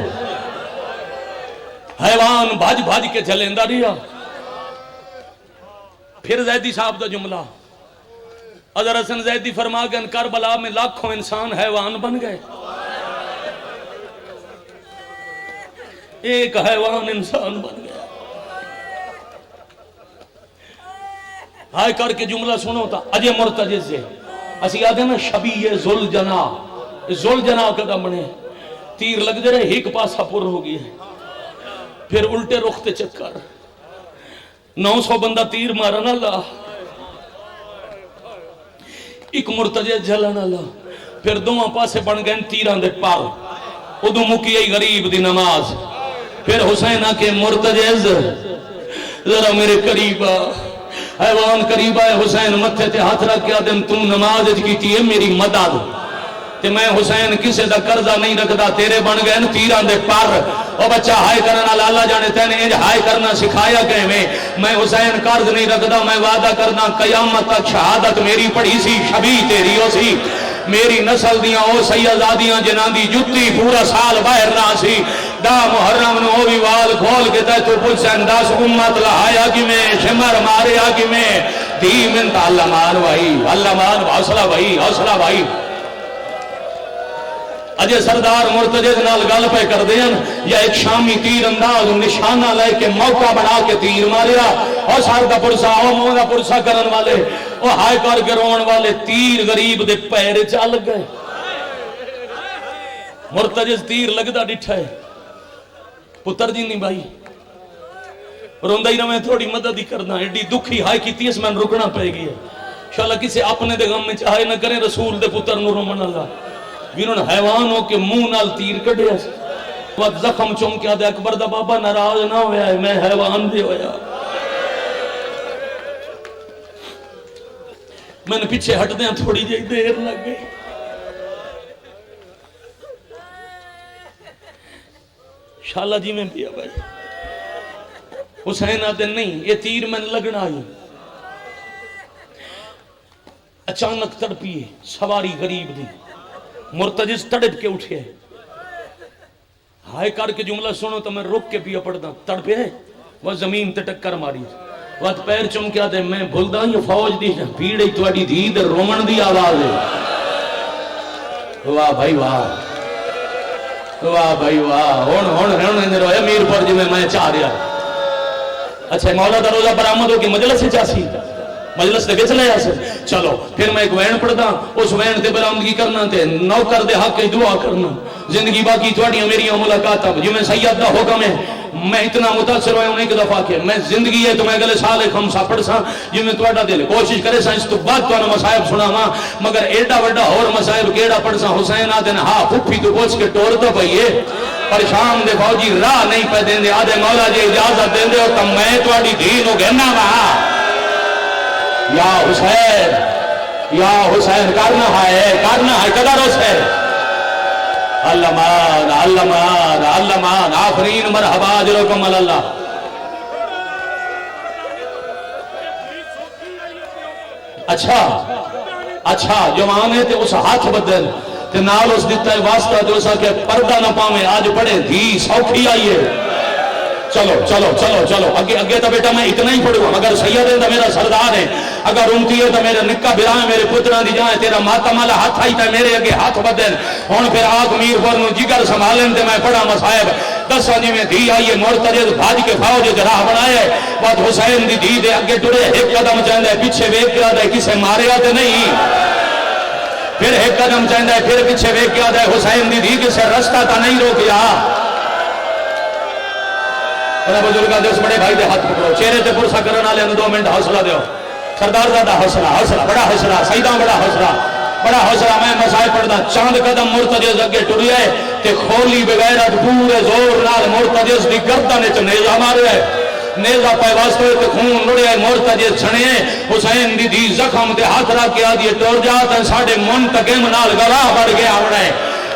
حیوان بھاج بھاج کے جلندہ رہا پھر زیدی صاحب دا جملہ حضرت حسن زیدی فرما گئے کربلا میں لاکھوں انسان حیوان بن گئے ایک حیوان انسان بن گیا ہائے کر کے جملہ سنو تا اجے مرتجز سے اسی آدھے نا شبیہ ذل جنا کدہ بنے تیر لگ دے رہے ایک پاسا پر ہو گئی پھر الٹے رختے چکر 900 بندہ تیر مارن اللہ ایک مرتجز جلن اللہ پھر دوہاں پاسے بن گئے تیران دے پار ادو مکی ای غریب دی نماز پھر حسین آکے مرتجز ذرا میرے قریبا حیوان قریبا ہے حسین متھے تے ہاتھ رکھ کے دن تو نماز کی ہے میری مدد تے میں حسین کسے دا قرضہ نہیں رکھدا تیرے بن گئے نا تیران دے پر او بچہ ہائے کرنا اللہ جانے تینے انج ہائے کرنا سکھایا کہ میں حسین قرض نہیں رکھدا میں وعدہ کرنا قیامت تک شہادت میری پڑھی سی شبی تیری ہو سی میری نسل دیاں او سیدادیاں جنہاں دی جتی پورا سال باہر نہ سی دا محرم نو بھی وال کھول کے تے تو پوچھن 10 امت لہایا کی میں شمر ماریا کی میں دی منت اللہ مان حوصلہ بھائی اجے سردار مرتجز نال گل پہ کر دین یا ایک شامی تیر انداز نشانہ لے کے موقع بنا کے تیر ماریا اور سار دا پرسا او منہ دا پرسا کرن والے او ہائے کر کے رون والے تیر غریب دے پیر چل گئے مرتجز تیر لگدا ڈٹھا ہے پتر جی نہیں بھائی روندہ ہی رہے تھوڑی مدد ہی کرنا ایڈی دکھی ہائے کی تیس میں رکنا پہ گئی ہے انشاءاللہ کسی اپنے دے غم میں چاہے نہ کریں رسول دے پتر نو رومن اللہ انہوں نے حیوانوں کے منہ نال تیر کڑیا وقت زخم چمکیا دے اکبر دا بابا ناراض نہ ہویا ہے میں حیوان دے ہویا میں نے پیچھے ہٹ دیں تھوڑی جی دیر لگ گئی شالا جی میں پیا بھائی حسین آدھے نہیں یہ تیر میں لگنا آئی اچانک تڑپیے سواری غریب دی مرتجز تڑپ کے اٹھے ہائے کر کے جملہ سنو تو میں رک کے پیا پڑھتا تڑپے وہ زمین تے ٹکر ماری وقت پیر چمکیا دے میں بھولدا یہ فوج دی پیڑی تواڈی دھی تے رومن دی آواز ہے واہ بھائی واہ ہن اندر ہویا میر پر جی میں چاہ رہا اچھا مولا دا روزہ برآمد ہو کے مجلس سے چاسی مجلس دے وچ لے آ چلو پھر میں ایک وین پڑھدا اس وین تے برآمدگی کرنا تے نوکر دے حق کی دعا کرنا زندگی باقی تواڈیاں میریاں ملاقاتاں جویں سید دا حکم ہے میں اتنا متاثر ہویا ہوں ایک دفعہ کہ میں زندگی ہے تو میں اگلے سال خمسہ پڑھ سا جویں تواڈا دل کوشش کرے سا اس تو بعد تانوں مصائب سناواں مگر ایڈا وڈا اور مصائب کیڑا پڑھ سا حسین آدن ہاں پھپھی تو پوچھ کے ٹور تو پئیے پر شام دے فوجی راہ نہیں پہ دیندے آدھے مولا جی اجازت دیندے ہو تو میں تواڈی دھی نو گھنا وا یا حسین کرنا ہے قدر حسین اللہ مان آفرین مرحبا جلوکم اللہ اچھا جوان ہے تے اس ہاتھ بدل تے نال اس دیتا ہے واسطہ جو سا کہ پردہ نہ پاویں آج پڑھے دھی سوکھی آئیے چلو اگے تو بیٹا میں اتنا ہی پڑھوں اگر سید ہے تو میرا سردار ہے اگر انتی ہے تو میرا نکا برائے میرے پتران دی جائیں تیرا ماتم والا ہاتھ آئی تا میرے اگے ہاتھ بدل ہون پھر آگ میر فرنو جگر سنبھالیں تے میں پڑھا مصائب 10 جی میں دھی آئیے مرتجز بھاج کے فوج جراح بنائے بات حسین دی دھی دے اگے ٹرے ایک قدم چاہندہ ہے پیچھے ویک کے آدھا ہے کسے مارے آتے نہیں پھر ایک قدم چاہندہ ہے پھر پیچھے ویک کے آدھا ہے حسین دی دھی کسے رستہ تا نہیں روکیا انہیں بزرگاں دے اس بڑے بھائی دے ہاتھ پکڑو چہرے تے پرسا کرنا لے 2 منٹ حوصلہ دیو سردار زیادہ حوصلہ بڑا حوصلہ سیداں بڑا حوصلہ میں مسائل پڑھدا چاند قدم مرتجز اگے ٹریا ہے تے کھولی بغیرت پورے زور نال مرتجز دی گردن وچ نیزہ ماریا ہے نیزہ پے واسطے تے خون لڑیا ہے مرتجز چھڑے حسین دی دھی زخم تے ہاتھ رکھ کے آدھی ٹر جا تے ساڈے منتقم نال گواہ بڑھ گیا ہونا ہے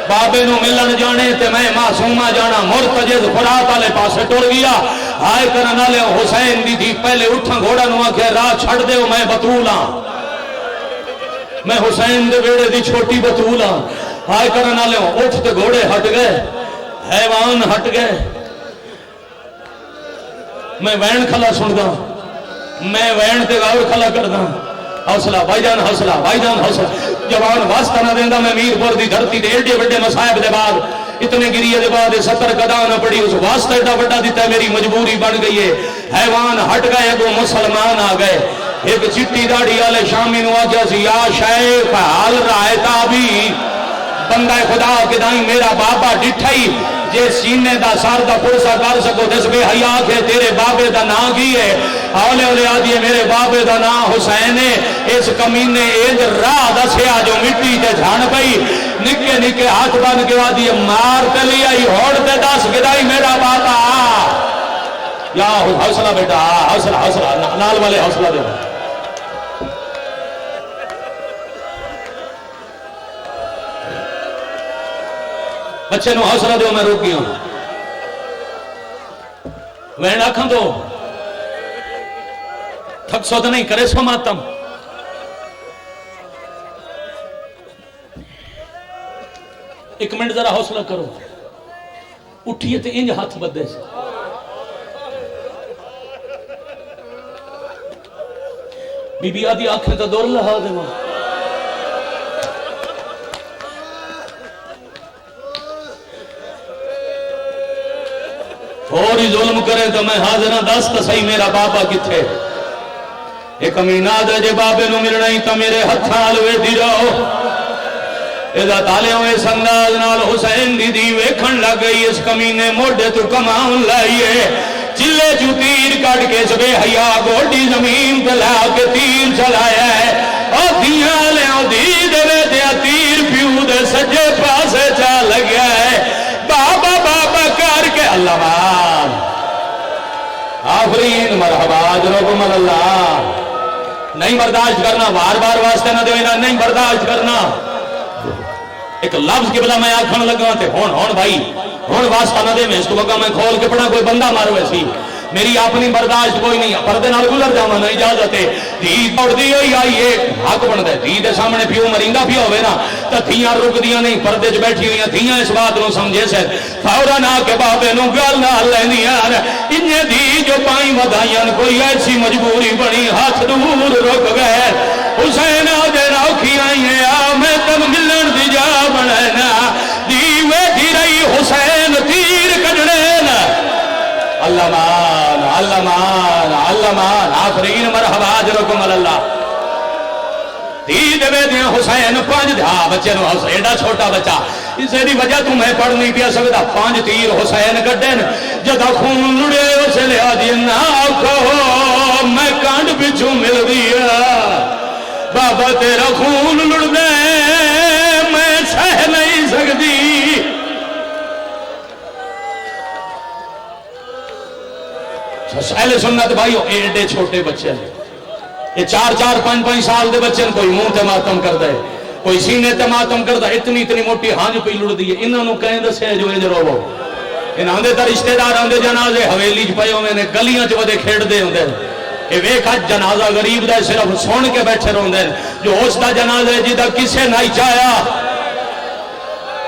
بابے نو ملن جانے تے میں معصومہ جانا مرتجز فرات والے پاسے ٹر گیا ہائے کرن والے حسین دی دھی پہلے اٹھا گھوڑا نو آکھے راہ چھڑ دیو میں بطول ہاں میں حسین دے بیڑے دی چھوٹی بطول ہاں ہائے کرن والے اٹھ تے گھوڑے ہٹ گئے حیوان ہٹ گئے میں وین کھلا سندا میں وین تے غور کھلا کردا حوصلہ بھائی جان حوصلہ جوان واسطہ نہ دیندا میں میر پور دی دھرتی دے ایڈے بڑے مصائب دے بعد اتنے گریے دے بعد 70 قداں نہ پڑی اس واسطہ ایڈا بڑا دیتا ہے میری مجبوری بن گئی ہے حیوان ہٹ گئے اگوں مسلمان آ گئے ایک چٹی داڑھی والے شامی نو آگیا سی یا شیخ حال رائتا بھی بندہ خدا کے دائیں میرا بابا ڈٹھائی جے سینے دا سار دا پرسا کر سکو دس بے حیا کے تیرے بابے دا نا کی ہے اولے اولے آدھیے میرے بابے دا نا حسین ہے اس کمینے ایج راہ دا سیا جو مٹی تے جھان پئی نکے نکے ہاتھ بن کے آدھیے مار تے لیا ہی ہوڑ تے دس گدائی میرا بابا یا حوصلہ بیٹا حوصلہ حوصلہ نال والے حوصلہ دے بچے نو حوصلہ دے میں روک گیا ہوں وین آکھاں دو تھک سو تو نہیں کرے سو ماتم ایک منٹ ذرا حوصلہ کرو اٹھئے تے انج ہاتھ بدے سے بی بی آدھی آنکھیں تو دور لہا دے ماں تھوڑی ظلم کرے تو میں حاضرہ دست صحیح میرا بابا کتھے ایک امینہ دے جے بابے نو ملنا ہی تو میرے ہتھال وے دی رہو اذا تالے ہوئے سنداز نال حسین دی دی ویکھن لگ گئی اس کمینے موڑے تو کماؤن لائیے چلے جو تیر کٹ کے سبے حیا گوڑی زمین پلا کے تیر چلایا ہے اور دیاں لے اور دی دے دیا تیر پیو دے سجے پاسے چا لگیا ہے بابا بابا کر کے اللہ مان آفرین مرحبا جنوکم اللہ نہیں برداشت کرنا بار بار واسطے نہ دینا نہیں برداشت کرنا ایک لفظ کی بلا میں آنکھن لگا تھے ہون بھائی ہون واسطہ نہ دے میں اس کو بگا میں کھول کے پڑھا کوئی بندہ مارو ایسی میری اپنی برداشت کوئی نہیں پردے نال گزر جاواں نہ اجازت ہے دھی توڑ دی ہوئی آئی ایک حق بندا ہے دھی دے سامنے پیو مریندا پیا ہوے نا تے دھیاں رکدیاں نہیں پردے وچ بیٹھی ہوئیاں دھیاں اس بات نو سمجھے سے فوراً آ کے بابے نو گل نال لیندیاں انجے دھی جو پائی ودائیاں کوئی ایسی مجبوری بنی ہاتھ دور رک گئے حسین دے روکھی آئی ہے آ میں تن ملن دی جا بننا دی ویکھی رہی حسین تیر کڈنے نا اللہ مان اللہ مان اللہ مان آفرین مرحبا جرکم اللہ دید میں دیا حسین پانچ دیا بچے نو ایڈا چھوٹا بچہ اس دی وجہ تمہیں پڑھ نہیں پیا سکتا پانچ تیر حسین کڈن جدا خون لڑے اسے لیا دینا کہو میں کانڈ بچھو مل دیا بابا تیرا خون لڑ دے میں سہ نہیں سکتی اہل سنت بھائیو ایڈے چھوٹے بچے ہیں یہ 4-4-5 سال دے بچے ہیں کوئی منہ تے ماتم کر دے کوئی سینے تے ماتم کر دے اتنی موٹی ہانج پہ لڑ دی ہے انہوں نے کہیں دسے جو اے رو انہوں نے تا رشتہ دار آندے جنازے حویلی چ پئے ہوندے نے گلیاں چ ودے کھیڈدے ہوندے اے ویکھ اج جنازہ غریب دا صرف سن کے بیٹھے روندے جو اس دا جنازہ ہے جدا کسے نہیں چاہیا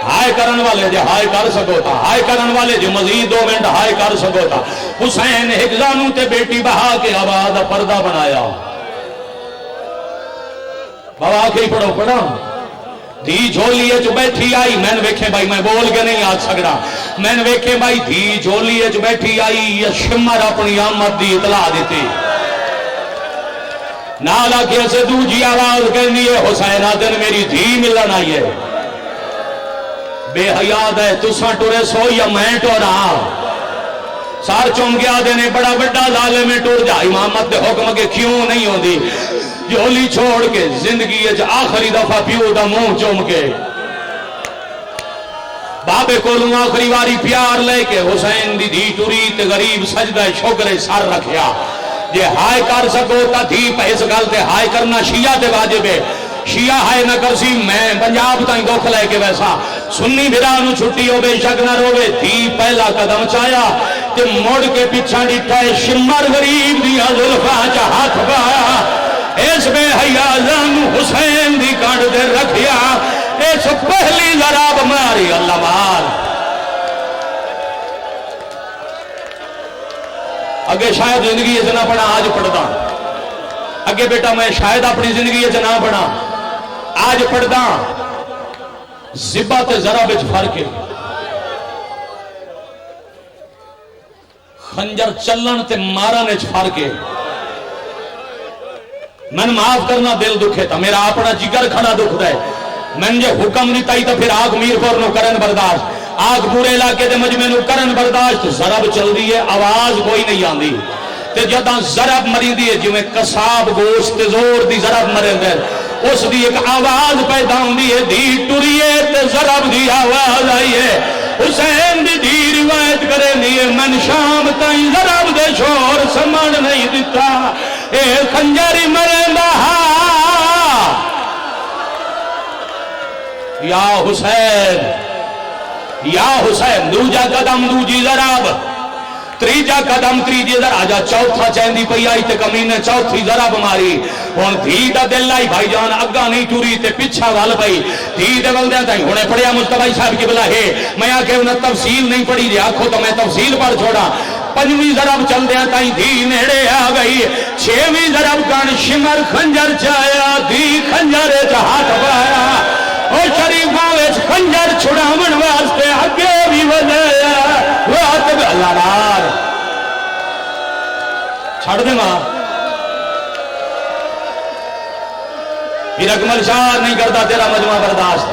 ہائے کرن والے جو ہائے کر سکو تھا ہائے کرن والے جو مزید 2 منٹ ہائے کر سکو تھا حسین حفظانوں تے بیٹی بہا کے آباد پردہ بنایا بابا کے ہی پڑھو پڑھا دھی جھولیے جو بیٹھی آئی میں نے ویکھے بھائی میں بول کے نہیں آج سکڑا میں نے ویکھے بھائی دھی جھولیے جو بیٹھی آئی یہ شمر اپنی آمد دی اطلاع دیتی نالا کے سے دوجی آواز کہنی ہے حسین آدن میری دھی ملن آئی ہے بے حیاد ہے تساں ٹورے سو یا میں ٹورا سار چوم گیا دینے بڑا بڑا ظالم میں ٹور جا امامت دے حکم کے کیوں نہیں ہوندی جولی چھوڑ کے زندگی آخری دفعہ پیو دا منہ چوم کے بابے کولوں آخری واری پیار لے کے حسین دی دھی ٹوری تے غریب سجدہ شکر سر رکھیا جے ہائے کر سکو تا دھی پہ اس گل تے ہائے کرنا شیعہ تے واجب ہے شیعہ ہائے نہ کرسی میں پنجاب تائیں دکھ لے کے ویسا سنی بھرانو چھٹی ہو بے شک نہ روے دھی پہلا قدم چایا تے موڑ کے پیچھا ڈٹھا ہے شمر غریب دیا ظلفہ چا ہاتھ بایا اس بے حیازان حسین دی کانڈ دے رکھیا اس پہلی ضراب ماری اللہ مار اگے شاید زندگی اتنا پڑھا آج پڑھتا اگے بیٹا میں شاید اپنی زندگی اتنا پڑھا آج پڑھتا زبا تے ذرا بچ فرق ہے خنجر چلن تے مارن وچ فرق ہے من معاف کرنا دل دکھے تھا میرا اپنا جگر کھڑا دکھ دے میں نے حکم نہیں تائی تو پھر آگ میرپور نو کرن برداشت آگ پورے علاقے دے مجمع نو کرن برداشت ضرب چل رہی ہے آواز کوئی نہیں آندی تے جداں ضرب مری دی ہے جو میں قصاب گوشت زور دی ضرب مرے دے اس دی ایک آواز پیدا ہوندی ہے دی ٹریے تے ضرب دی آواز آئی ہے حسین دی روایت کرے نہیں من شام تائیں ضرب دے شور سمجھ نہیں دیتا اے خنجری مرندہ یا حسین دوجا قدم دوجی ضرب تریجا قدم تریجی ضرب آجا چوتھا چیندی پئی آئی تے کمینے چوتھی ضرب ماری ہون دھی دا دل لائی بھائی جان اگا نہیں ٹوری تے پچھا وال پئی دھی دے ول دیا تھا ہونے پڑھیا مصطفی صاحب کی بلا ہے میں آکے انہیں تفصیل نہیں پڑھی دیا آنکھوں تو میں تفصیل پڑھ چھوڑا پنجویں ضرب چل دیا تائیں دھی نیڑے آ گئی چھویں ضرب کان شمر خنجر چایا دھی خنجر ہاتھ پایا اور شریفاں وچ خنجر چھڑاون واسطے اگے بھی ودایا رات اللہ نار چھڑ دے ماں پھر اکمل شاہ نہیں کرتا تیرا مجمع برداشت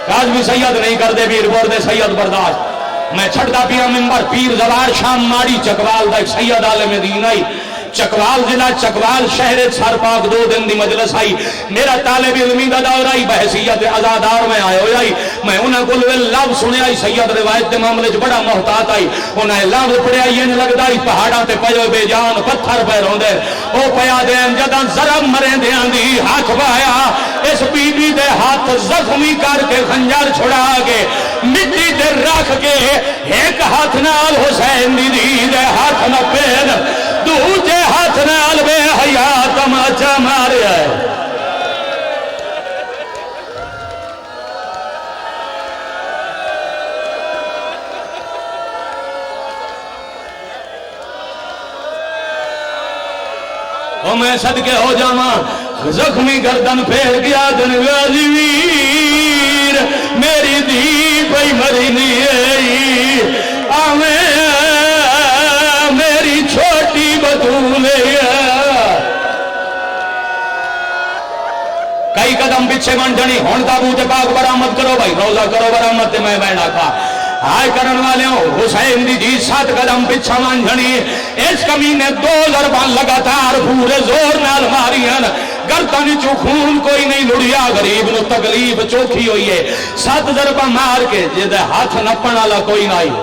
کاظمی سید نہیں کرتے پیر بور دے سید برداشت میں چھڑتا پیا ممبر پیر زوار شام ماڑی چکوال دا ایک سید عالم دین آئی چکوال ضلع چکوال شہر سر پاک 2 دن دی مجلس آئی میرا طالب علمی دا دور آئی بحثیت ازادار میں آئے ہوئی آئی میں انہاں کو لفظ سنے آئی سید روایت دے معاملے جو بڑا محتاط آئی انہیں لفظ پڑے آئی یہ لگتا آئی پہاڑاں تے پجو بے جان پتھر پہ روندے او پیا دیں جداں ضرب مریں دیاں دی ہاتھ پایا اس بی بی دے ہاتھ زخمی کر کے خنجر چھڑا کے مٹی دے رکھ کے ایک ہاتھ نال حسین دی دے ہاتھ نہ پیر دوجے ہاتھ نال بے حیا تماچا ماریا ہے او میں صدقے ہو جاواں زخمی گردن پھیر گیا دن غازی ویر میری دی پئی مری نہیں آویں میری چھوٹی بطولے کئی قدم پیچھے منڈنی ہون تابوت پاک برآمد کرو بھائی روزہ کرو برآمد تے میں بیٹھا تھا آئے کرن والے ہوں حسین دی 7 قدم پیچھا منڈنی اس کمینے 2 ضربان لگاتار پورے زور نال ماریاں گردن چو خون کوئی نہیں لڑیا غریب نو تکلیف چوکھی ہوئی ہے 7 ضربہ مار کے جدے ہاتھ نپن والا کوئی نہیں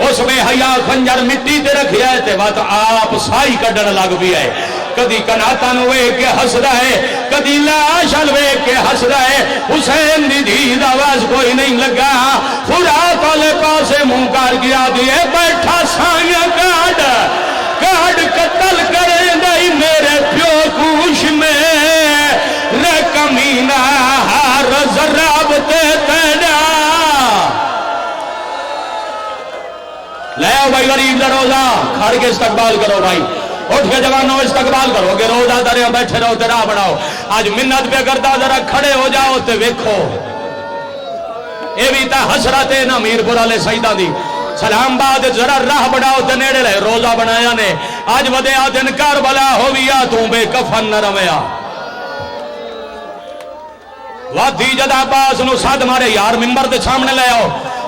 اس میں حیا خنجر مٹی تے رکھیا ہے تے بات آپ سائی کڈن لگ بھی ہے کدی کناتن وے کے ہسدا ہے کدی لاشل وے کے ہسدا ہے حسین دی دید آواز کوئی نہیں لگا فرات والے پاسے منہ کر گیا دیے بیٹھا سائیاں کاڈ قتل کریں دائی میرے پیو کوش میں رے کمینہ ہر ضراب تے تیڑا لے آؤ بھائی غریب دا روزہ کھڑ کے استقبال کرو بھائی اٹھ کے جوانوں استقبال کرو کہ روزہ دریا بیٹھے رہو تے راہ بڑھاؤ آج منت پہ کرتا ذرا کھڑے ہو جاؤ تے ویکھو اے بھی تا حسرت ہے نا میرپور والے سیدہ دی سلام بعد ذرا راہ بڑھاؤ تے نیڑے رہے روزہ بنایا نے آج ودیا دن کربلا ہویا تو بے کفن نہ رویا وادی جد عباس نو ساتھ مارے یار ممبر دے سامنے لے آؤ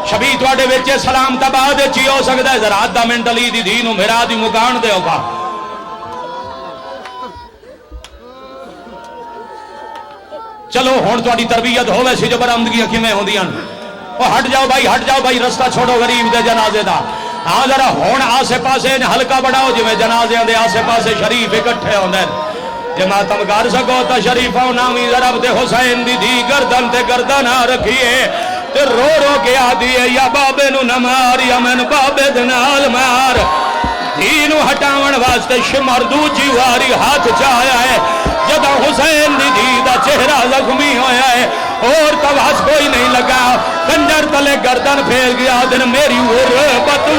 شبی تواڈے وچ سلام تا بعد چی ہو سکدا ہے ذرا آدھا منٹ علی دی دھی نو میرا دی مکان دے ہوگا چلو ہون تواڈی تربیت ہوے سی جو برآمدگیاں کیویں ہوندیاں او ہٹ جاؤ بھائی رستہ چھوڑو غریب دے جنازے دا ہاں ذرا ہون آسے پاسے ہلکا بڑھاؤ جویں جنازیاں دے آسے پاسے شریف اکٹھے ہوندے جے ماتم کر سکو تا شریفاں نامی ضرب تے حسین دی دھی گردن تے گردن آ رکھیے تے رو کے آدھیے یا بابے نو نہ مار یا میں بابے دے نال مار دینو ہٹاون واسطے شمر دوجی واری ہاتھ چاہیا ہے جدہ حسین دی دھی دا چہرہ زخمی ہویا ہے اور تواس کوئی نہیں لگا کنجر تلے گردن پھیل گیا دن میری غربت